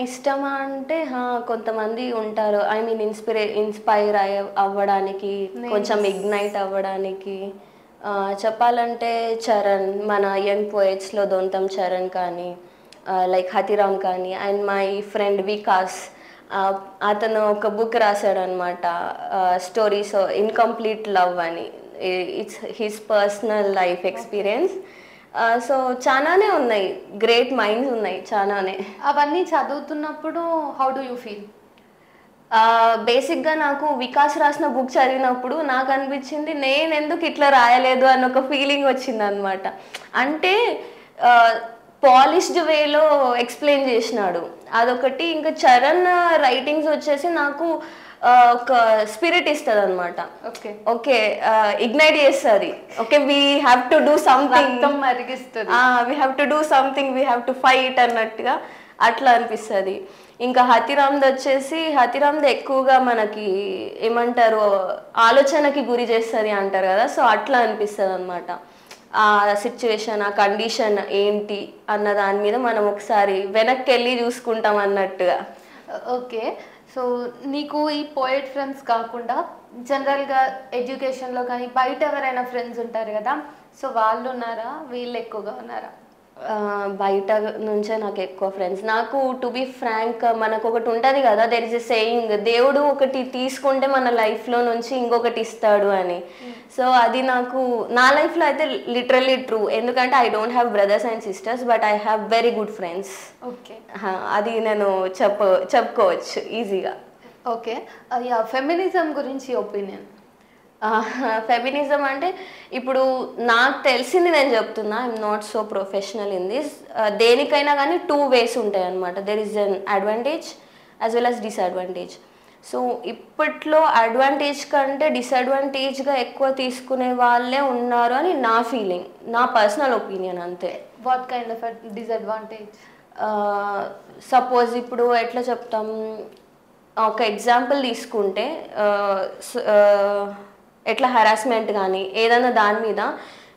ఇష్టమా అంటే కొంతమంది ఉంటారు, ఐ మీన్ ఇన్స్పైర్ అవ్వడానికి, కొంచెం ఇగ్నైట్ అవ్వడానికి. చెప్పాలంటే చరణ్, మన యంగ్ పోయిట్స్లో దొంతం చరణ్ కానీ, లైక్ హతిరామ్ కానీ, అండ్ మై ఫ్రెండ్ వికాస్, అతను ఒక బుక్ రాశాడు అనమాట, స్టోరీస్ ఇన్కంప్లీట్ లవ్ అని, it's his personal life experience. So చాలానే ఉన్నాయి, గ్రేట్ మైండ్స్ ఉన్నాయి చాలానే. అవన్నీ చదువుతున్నప్పుడు హౌ డు యూ ఫీల్? బేసిక్గా నాకు వికాస్ రాసిన బుక్ చదివినప్పుడు నాకు అనిపించింది నేను ఎందుకు ఇట్లా రాయలేదు అన్న ఒక ఫీలింగ్ వచ్చింది అనమాట. అంటే పాలిష్డ్ వేలో ఎక్స్ప్లెయిన్ చేసినాడు అదొకటి. ఇంకా చరణ్ రైటింగ్స్ వచ్చేసి నాకు ఒక స్పిరిట్ ఇస్తుంది అనమాట. ఓకే, ఇగ్నైట్ చేస్తుంది. Okay, we have to do something, we have to do something, we have to fight అన్నట్టుగా అట్లా అనిపిస్తుంది. ఇంకా హతిరామ్ది వచ్చేసి, హతిరామ్ది ఎక్కువగా మనకి ఏమంటారు ఆలోచనకి గురి చేస్తుంది అంటారు కదా, సో అట్లా అనిపిస్తుంది అనమాట. ఆ సిచ్యువేషన్, ఆ కండిషన్ ఏంటి అన్న దాని మీద మనం ఒకసారి వెనక్కి వెళ్ళి చూసుకుంటాం అన్నట్టుగా. ఓకే, సో నీకు ఈ పోయిట్ ఫ్రెండ్స్ కాకుండా జనరల్గా ఎడ్యుకేషన్లో కానీ బయట ఎవరైనా ఫ్రెండ్స్ ఉంటారు కదా, సో వాళ్ళు ఉన్నారా, వీళ్ళు ఎక్కువగా ఉన్నారా? బయట నుంచే నాకు ఎక్కువ ఫ్రెండ్స్. నాకు టు బి ఫ్రాంక్, మనకు ఒకటి ఉంటుంది కదా, దెర్ ఇస్ ఎ సేయింగ్, దేవుడు ఒకటి తీసుకుంటే మన లైఫ్లో నుంచి ఇంకొకటి ఇస్తాడు అని. సో అది నాకు నా లైఫ్లో అయితే లిటరల్లీ ట్రూ. ఎందుకంటే I don't have brothers and sisters, but I have very good friends. Okay, అది నేను చెప్పుకోవచ్చు ఈజీగా. ఓకే, ఫెమినిజం గురించి ఒపీనియన్? ఫెమినిజం అంటే ఇప్పుడు నాకు తెలిసింది నేను చెప్తున్నా, I'm not so professional in this. దేనికైనా కానీ 2 ways ఉంటాయి అనమాట. There is an advantage as well as disadvantage. So ఇప్పట్లో అడ్వాంటేజ్ కంటే డిసడ్వాంటేజ్గా ఎక్కువ తీసుకునే వాళ్ళే ఉన్నారు అని నా ఫీలింగ్, నా పర్సనల్ ఒపీనియన్ అంతే. What kind of disadvantage? Suppose ఇప్పుడు ఎట్లా చెప్తాం, ఒక ఎగ్జాంపుల్ తీసుకుంటే ఎట్లా హరాస్మెంట్ కానీ ఏదైనా దాని మీద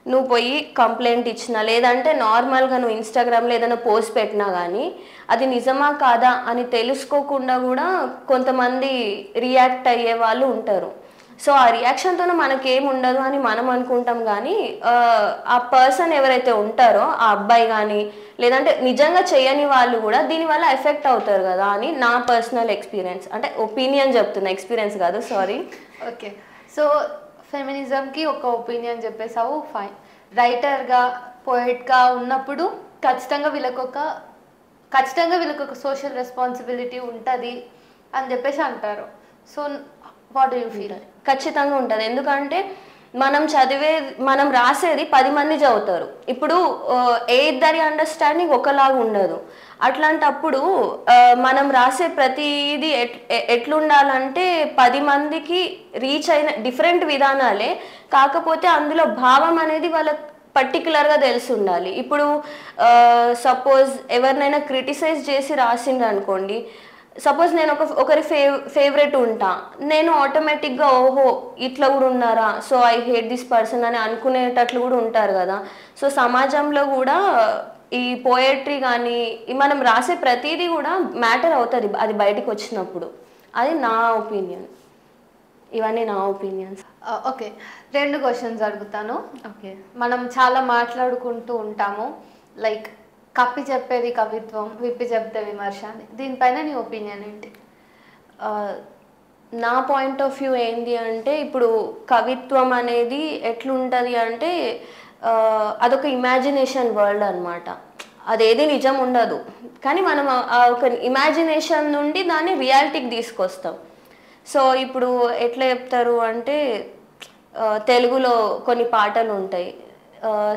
నువ్వు పోయి కంప్లైంట్ ఇచ్చినా, లేదంటే నార్మల్గా నువ్వు ఇన్స్టాగ్రామ్లో ఏదైనా పోస్ట్ పెట్టినా కానీ అది నిజమా కాదా అని తెలుసుకోకుండా కూడా కొంతమంది రియాక్ట్ అయ్యే వాళ్ళు ఉంటారు. సో ఆ రియాక్షన్తో మనకేం ఉండదు అని మనం అనుకుంటాం, కానీ ఆ పర్సన్ ఎవరైతే ఉంటారో ఆ అబ్బాయి కానీ లేదంటే నిజంగా చేయని వాళ్ళు కూడా దీనివల్ల ఎఫెక్ట్ అవుతారు కదా అని నా పర్సనల్ ఎక్స్పీరియన్స్. అంటే ఒపీనియన్ చెప్తున్నా, ఎక్స్పీరియన్స్ కాదు, సారీ. ఓకే, సో ఫెమినిజంకి ఒక ఒపీనియన్ చెప్పేసావు, ఫైన్. రైటర్గా పోయిట్గా ఉన్నప్పుడు ఖచ్చితంగా వీళ్ళకొక సోషల్ రెస్పాన్సిబిలిటీ ఉంటుంది అని చెప్పేసి అంటారు. So what do you feel? ఖచ్చితంగా ఉంటుంది. ఎందుకంటే మనం రాసేది 10 మంది చదువుతారు. ఇప్పుడు ఏ ఇద్దరి అండర్స్టాండింగ్ ఒకలాగా ఉండదు. అట్లాంటప్పుడు మనం రాసే ప్రతిదీ ఎట్లుండాలంటే 10 మందికి రీచ్ అయిన డిఫరెంట్ విధానాలే, కాకపోతే అందులో భావం అనేది వాళ్ళకి పర్టికులర్గా తెలిసి ఉండాలి. ఇప్పుడు సపోజ్ ఎవరినైనా క్రిటిసైజ్ చేసి రాసిండ్రు అనుకోండి, సపోజ్ నేను ఒకరి ఫేవరెట్ ఉంటా, నేను ఆటోమేటిక్గా ఓహో ఇట్లా కూడా ఉన్నారా, so I hate this person అని అనుకునేటట్లు కూడా ఉంటారు కదా. సో సమాజంలో కూడా ఈ పోయట్రీ కానీ మనం రాసే ప్రతిదీ కూడా మ్యాటర్ అవుతుంది అది బయటికి వచ్చినప్పుడు. అది నా ఒపీనియన్. ఇవన్నీ నా ఒపీనియన్స్. ఓకే, 2 క్వశ్చన్స్ అడుగుతాను. ఓకే, మనం చాలా మాట్లాడుకుంటూ ఉంటాము, లైక్ కప్పి చెప్పేది కవిత్వం, విప్పి చెప్తే విమర్శ అని. దీనిపైన నీ ఒపీనియన్ ఏంటి? నా పాయింట్ ఆఫ్ వ్యూ ఏంటి అంటే, ఇప్పుడు కవిత్వం అనేది ఎట్లుంటుంది అంటే అదొక ఇమాజినేషన్ వరల్డ్ అనమాట. అదేది నిజం ఉండదు, కానీ మనం ఒక ఇమాజినేషన్ నుండి దాన్ని రియాలిటీకి తీసుకొస్తాం. సో ఇప్పుడు ఎట్లా చెప్తారు అంటే, తెలుగులో కొన్ని పాటలు ఉంటాయి,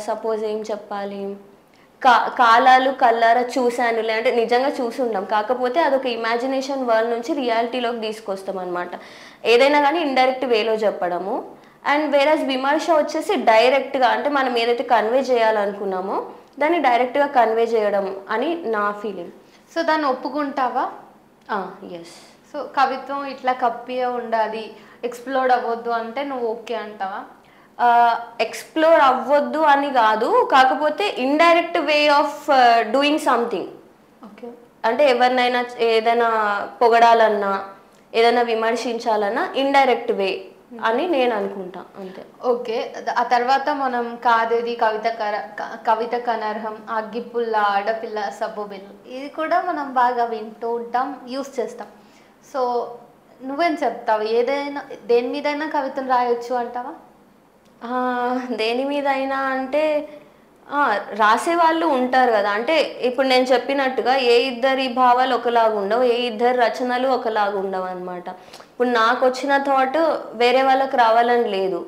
సపోజ్ ఏం చెప్పాలి, కాలాలు కల్లారా చూశానులే అంటే నిజంగా చూసి ఉంటాం, కాకపోతే అదొక ఇమాజినేషన్ వరల్డ్ నుంచి రియాలిటీలోకి తీసుకొస్తాం అనమాట. ఏదైనా కానీ ఇండైరెక్ట్ వేలో చెప్పడము. అండ్ వేరస్ విమర్శ వచ్చేసి డైరెక్ట్గా, అంటే మనం ఏదైతే కన్వే చేయాలనుకున్నామో దాన్ని డైరెక్ట్గా కన్వే చేయడం అని నా ఫీలింగ్. సో దాన్ని ఒప్పుకుంటావా? ఎస్. సో కవిత్వం ఇట్లా కప్పియే ఉండాలి, ఎక్స్ప్లోర్ అవ్వద్దు అంటే నువ్వు ఓకే అంటావా? ఎక్స్ప్లోర్ అవ్వద్దు అని కాదు, కాకపోతే indirect way of doing something. Okay, అంటే ఎవరినైనా ఏదైనా పొగడాలన్నా ఏదైనా విమర్శించాలన్నా ఇండైరెక్ట్ వే అని నేను అనుకుంటా, అంతే. ఓకే, ఆ తర్వాత మనం కాదేది కవితకు అనర్హం, అగ్గిపుల్ల, ఆడపిల్ల, సబ్బుబిల్లు, ఇది కూడా మనం బాగా వింటూ ఉంటాం, యూస్ చేస్తాం. సో నువ్వేం చెప్తావు? దేని మీదైనా కవితను రాయొచ్చు అంటావా? దేని మీద అయినా అంటే రాసే వాళ్ళు ఉంటారు కదా. అంటే ఇప్పుడు నేను చెప్పినట్టుగా ఏ ఇద్దరి భావాలు ఒకలాగా ఉండవు, ఏ ఇద్దరి రచనలు ఒకలాగా ఉండవు అనమాట. ఇప్పుడు నాకు వచ్చిన థాట్ వేరే వాళ్ళకి రావాలని లేదు,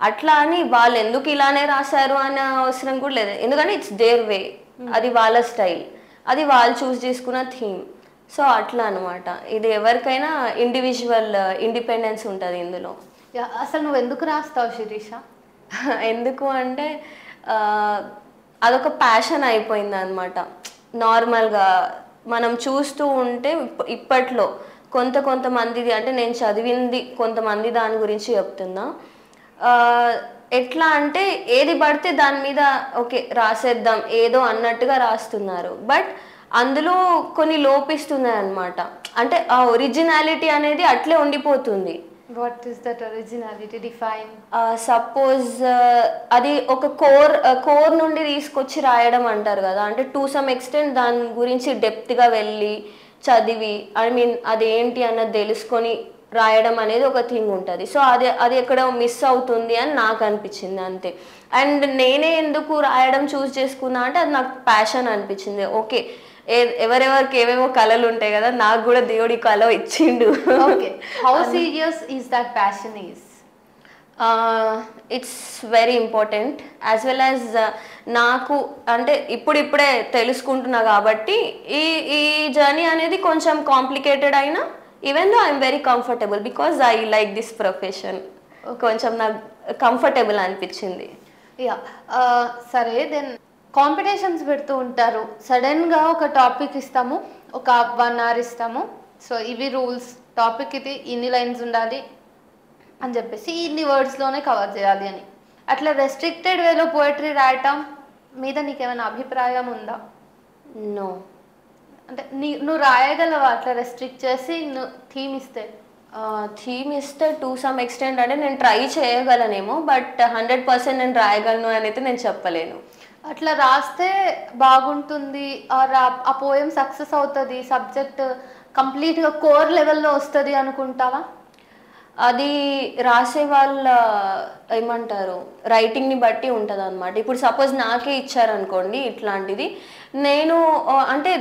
అట్లా అని వాళ్ళు ఎందుకు ఇలానే రాశారు అనే అవసరం కూడా లేదు. ఎందుకంటే ఇట్స్ దేర్ వే, అది వాళ్ళ స్టైల్, అది వాళ్ళు చూస్ చేసుకున్న థీమ్. సో అట్లా అనమాట. ఇది ఎవరికైనా ఇండివిజువల్ ఇండిపెండెన్స్ ఉంటుంది ఇందులో. అసలు నువ్వు ఎందుకు రాస్తావు శిరీష? ఎందుకు అంటే అదొక ప్యాషన్ అయిపోయింది అనమాట. నార్మల్గా మనం చూస్తూ ఉంటే ఇప్పట్లో కొంతమందిది, అంటే నేను చదివింది కొంతమంది దాని గురించి చెప్తున్నా, ఎట్లా అంటే ఏది పడితే దాని మీద ఓకే రాసేద్దాం ఏదో అన్నట్టుగా రాస్తున్నారు. బట్ అందులో కొన్ని లోపిస్తున్నాయి అనమాట. అంటే ఆ ఒరిజినాలిటీ అనేది అట్లే ఉండిపోతుంది. What is that originality? Define. Suppose అది ఒక కోర్ నుండి తీసుకొచ్చి రాయడం అంటారు కదా. అంటే టు సమ్ ఎక్స్టెంట్ దాని గురించి డెప్త్గా వెళ్ళి చదివి, ఐ మీన్ అదేంటి అన్నది తెలుసుకొని రాయడం అనేది ఒక థింగ్ ఉంటుంది. సో అది ఎక్కడ మిస్ అవుతుంది అని నాకు అనిపించింది, అంతే. అండ్ నేనే ఎందుకు రాయడం చూస్ చేసుకున్నా అంటే అది నాకు ప్యాషన్ అనిపించింది. ఓకే, ఎవరెవరికి ఏవేవో కళలు ఉంటాయి కదా, నాకు కూడా దేవుడి కళ ఇచ్చిండు. Okay, how serious is that passion is? It's very important as well as నాకు అంటే ఇప్పుడిప్పుడే తెలుసుకుంటున్నా కాబట్టి ఈ జర్నీ అనేది కొంచెం కాంప్లికేటెడ్ అయినా even though I'm very comfortable because I like this profession. కొంచెం నాకు కంఫర్టబుల్ అనిపించింది. యా, సరే. దెన్ కాంపిటీషన్స్ పెడుతూ ఉంటారు, సడన్గా ఒక టాపిక్ ఇస్తాము, ఒక 1 hour ఇస్తాము, సో ఇవి రూల్స్, టాపిక్ ఇది, ఇన్ని లైన్స్ ఉండాలి అని చెప్పేసి ఇన్ని వర్డ్స్లోనే కవర్ చేయాలి అని. అట్లా రెస్ట్రిక్టెడ్ వేలో పోయట్రీ రాయటం మీద నీకేమైనా అభిప్రాయం ఉందా? నో. అంటే నువ్వు రాయగలవా అట్లా రెస్ట్రిక్ట్ చేసి థీమ్ ఇస్తే? థీమ్ ఇస్తే టు సమ్ ఎక్స్టెంట్ అంటే నేను ట్రై చేయగలనేమో, బట్ 100% నేను రాయగలను అని అయితే నేను చెప్పలేను. అట్లా రాస్తే బాగుంటుంది ఆర్ ఆ పోయం సక్సెస్ అవుతుంది, సబ్జెక్ట్ కంప్లీట్గా కోర్ లెవెల్లో వస్తుంది అనుకుంటావా? అది రాసే వాళ్ళ ఏమంటారు రైటింగ్ని బట్టి ఉంటుంది అనమాట. ఇప్పుడు సపోజ్ నాకే ఇచ్చారనుకోండి ఇట్లాంటిది, నేను అంటే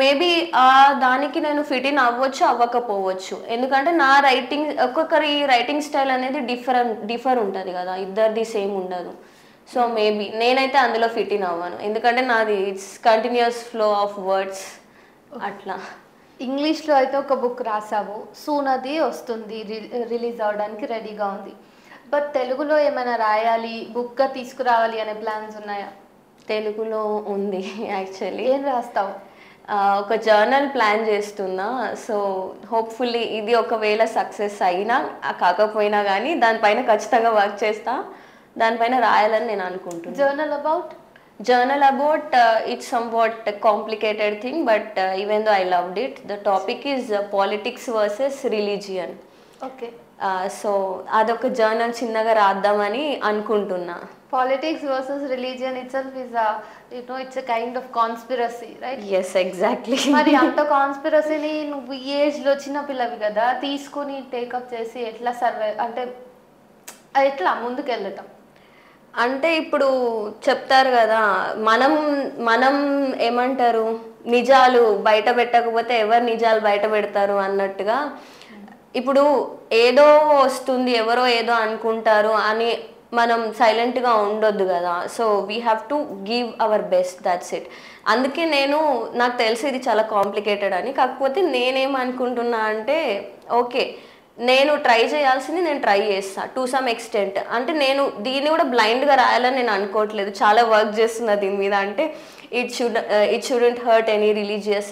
మేబీ ఆ దానికి నేను ఫిట్ ఇన్ అవ్వచ్చు అవ్వకపోవచ్చు. ఎందుకంటే నా రైటింగ్ ఒక్కొక్కరి రైటింగ్ స్టైల్ అనేది డిఫర్ ఉంటుంది కదా, ఇద్దరిది సేమ్ ఉండదు. సో మేబీ నేనైతే అందులో ఫిట్ ఇన్ అవ్వను, ఎందుకంటే నాది it's continuous flow of words అట్లా. ఇంగ్లీష్లో అయితే ఒక బుక్ రాసావు, సూనది వస్తుంది, రిలీజ్ అవడానికి రెడీగా ఉంది. బట్ తెలుగులో ఏమైనా రాయాలి, బుక్గా తీసుకురావాలి అనే ప్లాన్స్ ఉన్నాయా? తెలుగులో ఉంది యాక్చువల్లీ. ఏం రాస్తావు? ఒక జర్నల్ ప్లాన్ చేస్తున్నా. సో హోప్ఫుల్లీ ఇది ఒకవేళ సక్సెస్ అయినా కాకపోయినా కానీ దానిపైన ఖచ్చితంగా వర్క్ చేస్తా, దానిపైన రాయాలని నేను అనుకుంటున్నాను. Journal about it's somewhat a complicated thing, but even though I loved it, the topic is politics versus religion. Okay. So అదొక జర్నల్ చిన్నగా రాద్దామని అనుకుంటున్నా. Politics versus religion itself is it's a kind of conspiracy, right? Yes, exactly. మరి అంత కాన్స్పిరసీని నువ్వు ఈ ఏజ్లో చిన్న పిల్లవి కదా తీసుకొని టేకప్ చేసి ఎట్లా సర్వే అంటే ఎట్లా ముందుకు వెళ్ళటం? అంటే ఇప్పుడు చెప్తారు కదా, మనం ఏమంటారు నిజాలు బయట పెట్టకపోతే ఎవరు నిజాలు బయట పెడతారు అన్నట్టుగా, ఇప్పుడు ఏదో వస్తుంది ఎవరో ఏదో అనుకుంటారు అని మనం సైలెంట్గా ఉండొద్దు కదా. So we have to give our best, that's it. అందుకే నాకు తెలిసి ఇది చాలా కాంప్లికేటెడ్ అని, కాకపోతే నేనేమనుకుంటున్నా అంటే ఓకే నేను ట్రై చేయాల్సింది నేను ట్రై చేస్తా టు సమ్ ఎక్స్టెంట్. అంటే నేను దీన్ని కూడా బ్లైండ్గా రాయాలని నేను అనుకోవట్లేదు, చాలా వర్క్ చేస్తున్నా దీని మీద. అంటే it shouldn't hurt any religious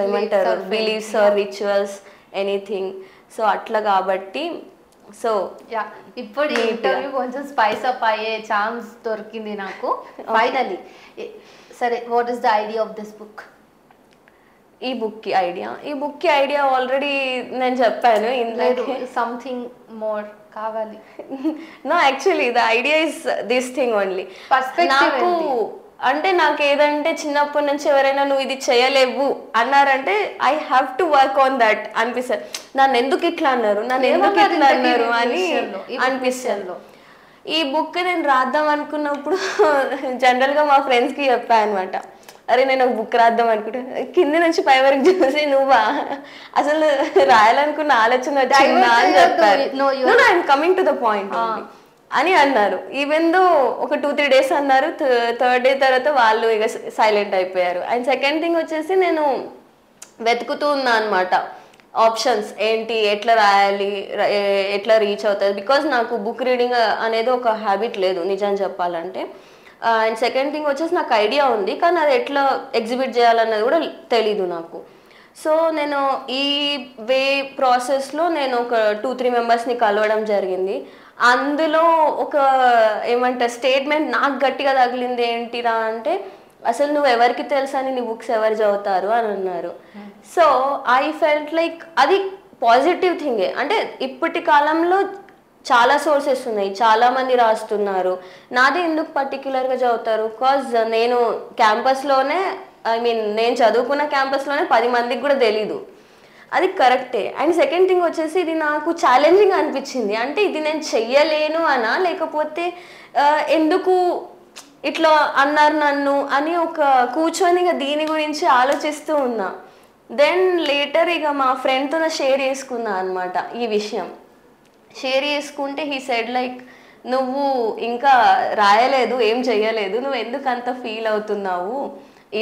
ఏమంటారు beliefs or rituals anything. So అట్లా కాబట్టి సో ఇప్పుడు ఇంటర్వ్యూ కొంచెం స్పైస్ అప్ అయ్యే ఛాన్స్ దొరికింది నాకు ఫైనలీ. సరే, what is the idea of this book? ఈ బుక్ కి ఐడియా ఆల్రెడీ నేను చెప్పాను. సంథింగ్ మోర్ కావాలి? No, actually the idea is this thing only. నాకు అంటే నాకు ఏదంటే చిన్నప్పటి నుంచి ఎవరైనా నువ్వు ఇది చేయలేవు అన్నారంటే I have to work on that అనిపిస్తుంది. నన్ను ఎందుకు ఇట్లా అన్నారు అని అనిపిస్తుంది. ఈ బుక్ నేను రాద్దాం అనుకున్నప్పుడు జనరల్గా మా ఫ్రెండ్స్కి చెప్పాను అనమాట, అరే నేను ఒక బుక్ రాద్దాం అనుకుంటా, కింద నుంచి పై వరకు చూసి నువ్వా అసలు రాయాలనుకున్న ఆలోచన వచ్చిందా అని చెప్పారు. I'm coming to the point అని అన్నారు. ఈవెన్ దో ఒక 2-3 days అన్నారు, థర్డ్ డే తర్వాత వాళ్ళు ఇక సైలెంట్ అయిపోయారు. అండ్ సెకండ్ థింగ్ వచ్చేసి నేను వెతుకుతూ ఉన్నా అనమాట ఆప్షన్స్, ఏంటి ఎట్లా రాయాలి, ఎట్లా రీచ్ అవుతుంది. బికాజ్ నాకు బుక్ రీడింగ్ అనేది ఒక హ్యాబిట్ లేదు నిజం చెప్పాలంటే. అండ్ సెకండ్ థింగ్ వచ్చేసి నాకు ఐడియా ఉంది, కానీ అది ఎట్లా ఎగ్జిబిట్ చేయాలన్నది కూడా తెలీదు నాకు. సో నేను ఈ ప్రాసెస్లో నేను ఒక 2-3 మెంబర్స్ని కలవడం జరిగింది. అందులో ఒక ఏమంటారు స్టేట్మెంట్ నాకు గట్టిగా తగిలింది ఏంటిరా అంటే, అసలు నువ్వు ఎవరికి తెలుసా నీ బుక్స్ ఎవరు చదువుతారు అని అన్నారు. సో ఐ ఫెల్ట్ లైక్ అది పాజిటివ్ థింగే. అంటే ఇప్పటి కాలంలో చాలా సోర్సెస్ ఉన్నాయి, చాలా మంది రాస్తున్నారు, నాది ఎందుకు పర్టిక్యులర్గా చదువుతారు? బికాజ్ నేను క్యాంపస్లోనే నేను చదువుకున్న క్యాంపస్లోనే 10 మందికి కూడా తెలీదు, అది కరెక్టే. అండ్ సెకండ్ థింగ్ వచ్చేసి ఇది నాకు ఛాలెంజింగ్ అనిపించింది. అంటే ఇది నేను చెయ్యలేను అనా లేకపోతే ఎందుకు ఇట్లా అన్నారు నన్ను అని ఒక కూర్చొని ఇక దీని గురించి ఆలోచిస్తూ ఉన్నా. దెన్ లేటర్ ఇక మా ఫ్రెండ్తో షేర్ చేసుకున్నా అనమాట ఈ విషయం. షేర్ చేసుకుంటే హీ సెడ్ లైక్, నువ్వు ఇంకా రాయలేదు, ఏం చెయ్యలేదు, నువ్వు ఎందుకు అంత ఫీల్ అవుతున్నావు?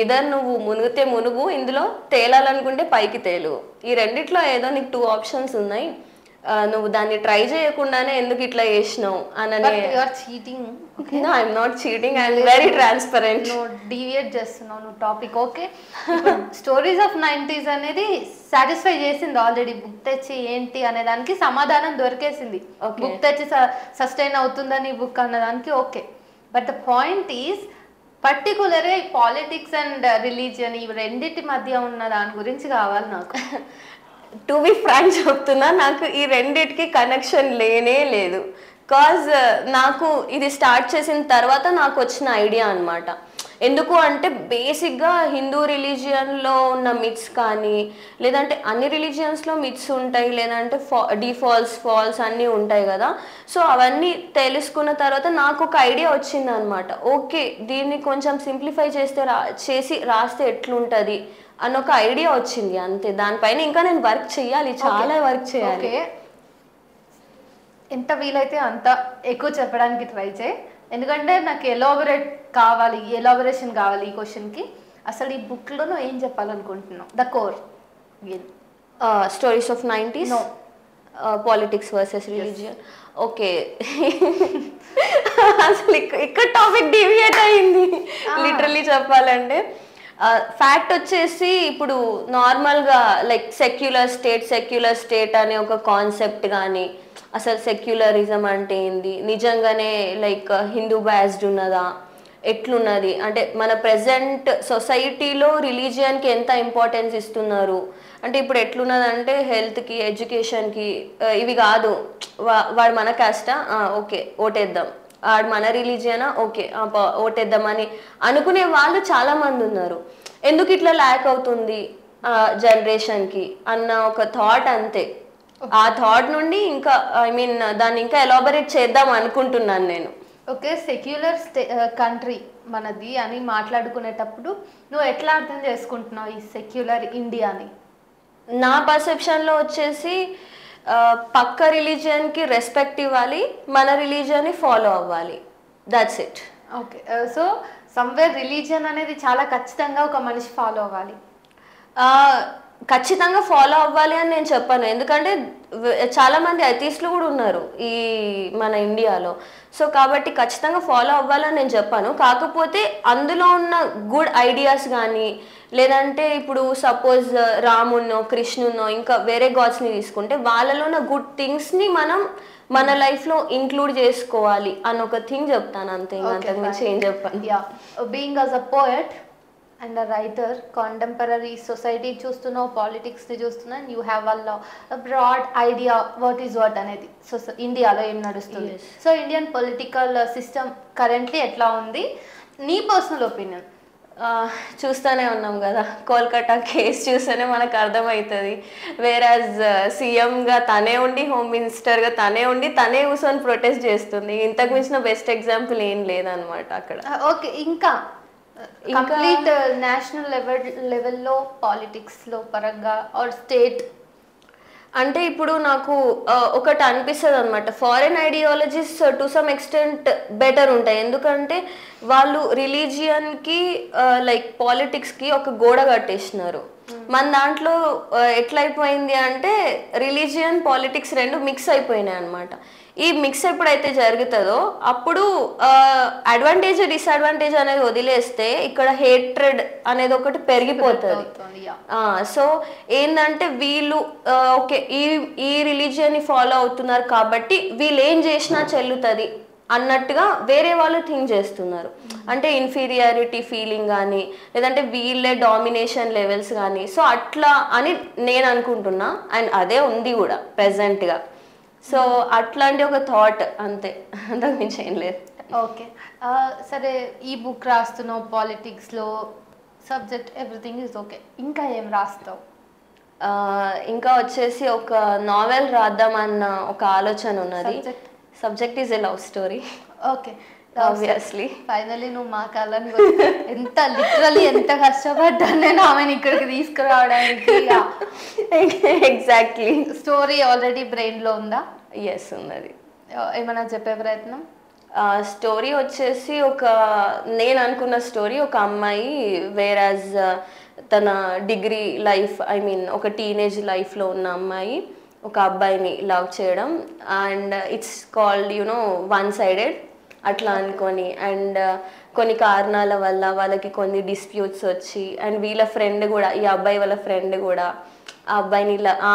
ఇదర్ నువ్వు మునిగితే మునుగు, ఇందులో తేలాలనుకుంటే పైకి తేలు, ఈ రెండిట్లో ఏదో నీకు 2 ఆప్షన్స్ ఉన్నాయి, నువ్వు దాన్ని ట్రై చేయకుండానే ఎందుకు ఇట్లా చేసినావు అని. No, I'm not cheating. I'm very transparent. నువ్వు డీవియేట్ చేస్తున్నావు నువ్వు topic. Okay, stories of 90s అనేది సాటిస్ఫై చేసింది ఆల్రెడీ. బుక్ తెచ్చి ఏంటి అనే దానికి సమాధానం దొరికేసింది. బుక్ తెచ్చి సస్టైన్ అవుతుందని బుక్ అన్నదానికి okay. But the point is పర్టికులర్గా పాలిటిక్స్ అండ్ రిలీజియన్ ఈ రెండింటి మధ్య ఉన్న దాని గురించి కావాలి నాకు. టు బి ఫ్రాంక్ చెప్తున్నా, నాకు ఈ రెండిటికి కనెక్షన్ లేనే లేదు. కాజ్ నాకు ఇది స్టార్ట్ చేసిన తర్వాత నాకు వచ్చిన ఐడియా అనమాట. ఎందుకు అంటే బేసిక్గా హిందూ రిలీజియన్లో ఉన్న మిత్స్ కానీ, లేదంటే అన్ని రిలీజియన్స్లో మిత్స్ ఉంటాయి, లేదంటే ఫాల్స్ అన్నీ ఉంటాయి కదా. సో అవన్నీ తెలుసుకున్న తర్వాత నాకు ఒక ఐడియా వచ్చింది అనమాట. ఓకే, దీన్ని కొంచెం సింప్లిఫై చేసి రాస్తే ఎట్లుంటుంది అన్న ఒక ఐడియా వచ్చింది అంతే. దానిపైన ఇంకా నేను వర్క్ చేయాలి, చాలా వర్క్ చేయాలి. ఎంత వీలైతే అంత ఎక్కువ చెప్పడానికి ట్రై చేయి, ఎందుకంటే నాకు ఎలాబరేషన్ కావాలి ఈ క్వశ్చన్కి. అసలు ఈ బుక్లో నువ్వు ఏం చెప్పాలనుకుంటున్నావు? The core stories of 90s, politics versus religion. Okay, అసలు ఇక్కడ టాపిక్ డివియేట్ అయింది లిటరల్లీ చెప్పాలంటే. ఫ్యాక్ట్ వచ్చేసి ఇప్పుడు నార్మల్గా లైక్ సెక్యులర్ స్టేట్ అనే ఒక కాన్సెప్ట్ కానీ, అసలు సెక్యులరిజం అంటే ఏంది, నిజంగానే లైక్ హిందూ బేస్డ్ ఉన్నదా, ఎట్లున్నది అంటే మన ప్రజెంట్ సొసైటీలో రిలీజియన్కి ఎంత ఇంపార్టెన్స్ ఇస్తున్నారు అంటే ఇప్పుడు ఎట్లున్నదంటే హెల్త్కి, ఎడ్యుకేషన్కి ఇవి కాదు. వాడు మన కాస్టా, ఓకే ఓటేద్దాం, వాడు మన రిలీజియనా, ఓకే ఓటేద్దామని అనుకునే వాళ్ళు చాలామంది ఉన్నారు. ఎందుకు ఇట్లా ల్యాక్ అవుతుంది జనరేషన్కి అన్న ఒక థాట్ అంతే. ఆ థాట్ నుండి ఇంకా దాన్ని ఇంకా ఎలాబరేట్ చేద్దాం అనుకుంటున్నాను నేను. ఓకే, సెక్యులర్ కంట్రీ మనది అని మాట్లాడుకునేటప్పుడు నువ్వు ఎట్లా అర్థం చేసుకుంటున్నావు ఈ సెక్యులర్ ఇండియాని? నా పర్సెప్షన్లో వచ్చేసి పక్క రిలీజియన్కి రెస్పెక్ట్ ఇవ్వాలి, మన రిలీజియన్ని ఫాలో అవ్వాలి, that's it. Okay, so somewhere religion అనేది చాలా ఖచ్చితంగా ఒక మనిషి ఫాలో అవ్వాలి. ఖచ్చితంగా ఫాలో అవ్వాలి అని నేను చెప్పాను, ఎందుకంటే చాలామంది అథీస్టులు కూడా ఉన్నారు ఈ మన ఇండియాలో. సో కాబట్టి ఖచ్చితంగా ఫాలో అవ్వాలని నేను చెప్పాను. కాకపోతే అందులో ఉన్న గుడ్ ఐడియాస్ కానీ, లేదంటే ఇప్పుడు సపోజ్ రామున్నో కృష్ణున్నో ఇంకా వేరే గాడ్స్ని తీసుకుంటే వాళ్ళలో ఉన్న గుడ్ థింగ్స్ని మనం మన లైఫ్లో ఇంక్లూడ్ చేసుకోవాలి అన్న ఒక థింగ్ చెప్తాను అంతే, అంతకు మించి ఏం చెప్పాను. Being as a poet and a writer, contemporary society చూస్తున్నావు, పాలిటిక్స్ని చూస్తున్నావు, and you have a broad idea what is what అనేది ఇండియాలో ఏం నడుస్తుంది. So Indian political system currently ఎట్లా ఉంది, నీ పర్సనల్ ఒపీనియన్? చూస్తూనే ఉన్నాం కదా, కోల్కతా కేసు చూస్తేనే మనకు అర్థమవుతుంది. వేరాజ్ సీఎంగా తనే ఉండి, హోమ్ మినిస్టర్గా తనే ఉండి, తనే కూర్చొని ప్రొటెస్ట్ చేస్తుంది. ఇంతకు మించిన బెస్ట్ ఎగ్జాంపుల్ ఏం లేదనమాట అక్కడ. ఓకే, ఇంకా కంప్లీట్ నేషనల్ లెవెల్లో పాలిటిక్స్లో పరంగా ఆర్ స్టేట్ అంటే ఇప్పుడు నాకు ఒకటి అనిపిస్తుంది అనమాట, foreign ideologies to some extent better ఉంటాయి. ఎందుకంటే వాళ్ళు రిలీజియన్కి లైక్ పాలిటిక్స్కి ఒక గోడ కట్టేసినారు. మన దాంట్లో ఎట్లయిపోయింది అంటే రిలీజియన్ పాలిటిక్స్ రెండు మిక్స్ అయిపోయినాయి అనమాట. ఈ మిక్స్ ఎప్పుడైతే జరుగుతుందో అప్పుడు అడ్వాంటేజ్ డిసడ్వాంటేజ్ అనేది వదిలేస్తే ఇక్కడ హేట్రెడ్ అనేది ఒకటి పెరిగిపోతుంది. సో ఏంటంటే వీళ్ళు ఓకే ఈ రిలీజియన్ని ఫాలో అవుతున్నారు కాబట్టి వీళ్ళు ఏం చేసినా చెల్లుతుంది అన్నట్టుగా వేరే వాళ్ళు థింక్ చేస్తున్నారు. అంటే ఇన్ఫీరియారిటీ ఫీలింగ్ కానీ, లేదంటే వీళ్ళే డామినేషన్ లెవెల్స్ కానీ. సో అట్లా అని నేను అనుకుంటున్నా, అండ్ అదే ఉంది కూడా ప్రెజెంట్గా. సో అట్లాంటి ఒక థాట్ అంతే, అంతకు మించి ఏం లేదు. ఓకే, సరే, ఈ బుక్ రాస్తున్నావు, పాలిటిక్స్లో సబ్జెక్ట్ ఎవ్రీథింగ్ ఈజ్ ఓకే, ఇంకా ఏం రాస్తావు? ఇంకా వచ్చేసి ఒక నావెల్ రాద్దామన్న ఒక ఆలోచన ఉన్నది. Subject is a love story. Okay, obviously. Finally నువ్వు మా కాలని ఎంత లిటరల్లీ ఎంత కష్టపడ్డాను నేను ఆమెను ఇక్కడికి తీసుకురావడానికి. ఎగ్జాక్ట్లీ. స్టోరీ ఆల్రెడీ బ్రెయిన్లో ఉందా? ఎస్, ఉన్నది. ఏమైనా చెప్పే ప్రయత్నం? స్టోరీ వచ్చేసి నేను అనుకున్న స్టోరీ, ఒక అమ్మాయి వేరాజ్ తన డిగ్రీ లైఫ్ ఒక టీనేజ్ లైఫ్లో ఉన్న అమ్మాయి ఒక అబ్బాయిని లవ్ చేయడం, and it's called one sided అట్లా అనుకొని, అండ్ కొన్ని కారణాల వల్ల వాళ్ళకి కొన్ని డిస్ప్యూట్స్ వచ్చి, అండ్ వీళ్ళ ఫ్రెండ్ కూడా, ఈ అబ్బాయి వాళ్ళ ఫ్రెండ్ కూడా ఆ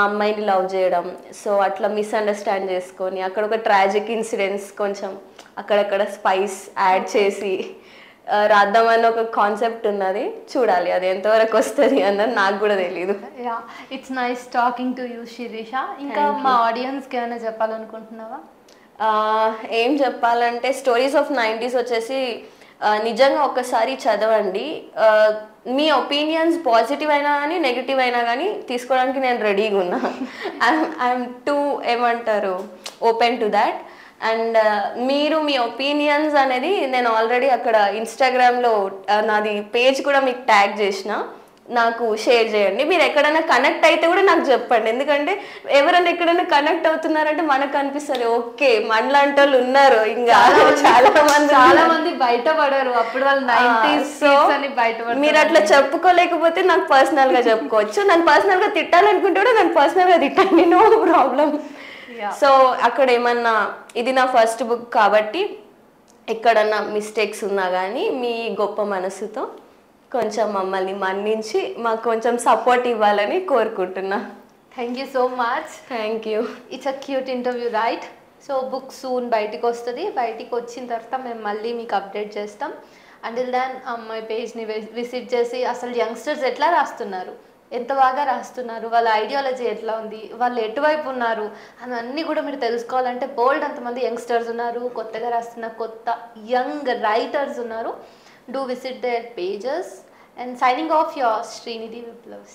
అమ్మాయిని లవ్ చేయడం. సో అట్లా మిస్అండర్స్టాండ్ చేసుకొని అక్కడ ఒక ట్రాజిక్ ఇన్సిడెంట్స్ కొంచెం అక్కడక్కడ స్పైస్ యాడ్ చేసి రాద్దామని ఒక కాన్సెప్ట్ ఉన్నది, చూడాలి అది ఎంతవరకు వస్తుంది అన్నది నాకు కూడా తెలియదు. Yeah, it's nice talking to you Shirisha. ఇంకా మా ఆడియన్స్కి ఏమైనా చెప్పాలనుకుంటున్నావా? ఏం చెప్పాలంటే స్టోరీస్ ఆఫ్ 90s వచ్చేసి నిజంగా ఒక్కసారి చదవండి. మీ ఒపీనియన్స్ పాజిటివ్ అయినా కానీ నెగిటివ్ అయినా కానీ తీసుకోవడానికి నేను రెడీగా ఉన్నా. ఐఎమ్ టూ ఏమంటారు ఓపెన్ టు దాట్. అండ్ మీరు మీ ఒపీనియన్స్ అనేది నేను ఆల్రెడీ అక్కడ ఇన్స్టాగ్రామ్లో నాది పేజ్ కూడా మీకు ట్యాగ్ చేసిన, నాకు షేర్ చేయండి. మీరు ఎక్కడైనా కనెక్ట్ అయితే కూడా నాకు చెప్పండి, ఎందుకంటే ఎవరైనా ఎక్కడైనా కనెక్ట్ అవుతున్నారంటే మనకు అనిపిస్తుంది ఓకే మనలాంటి వాళ్ళు ఉన్నారు. ఇంకా చాలా మంది బయటపడరు అప్పుడు వాళ్ళు 90s అని బయటపడరు. మీరు అట్లా చెప్పుకోలేకపోతే నాకు పర్సనల్ గా చెప్పుకోవచ్చు. నన్ను పర్సనల్ గా తిట్టాలనుకుంటే కూడా నన్ను పర్సనల్ గా తిట్టండి, నో ప్రాబ్లం. సో అక్కడ ఏమన్నా ఇది నా ఫస్ట్ బుక్ కాబట్టి ఎక్కడన్నా మిస్టేక్స్ ఉన్నా కానీ మీ గొప్ప మనసుతో కొంచెం మమ్మల్ని మన్నించి మాకు కొంచెం సపోర్ట్ ఇవ్వాలని కోరుకుంటున్నా. Thank you so much. Thank you. It's a cute interview right? So book soon బయటికి వస్తుంది. బయటికి వచ్చిన తర్వాత మేము మళ్ళీ మీకు అప్డేట్ చేస్తాం. అంటిల్ దాన్ అమ్మాయి పేజ్ని విజిట్ చేసి అసలు యంగ్స్టర్స్ ఎట్లా రాస్తున్నారు, ఎంత బాగా రాస్తున్నారు, వాళ్ళ ఐడియాలజీ ఎట్లా ఉంది, వాళ్ళు ఎటువైపు ఉన్నారు అని అన్నీ కూడా మీరు తెలుసుకోవాలంటే బోల్డ్ అంతమంది యంగ్స్టర్స్ ఉన్నారు, కొత్తగా రాస్తున్న కొత్త యంగ్ రైటర్స్ ఉన్నారు. Do visit their pages. And signing off, your Srinidhi Viplavs.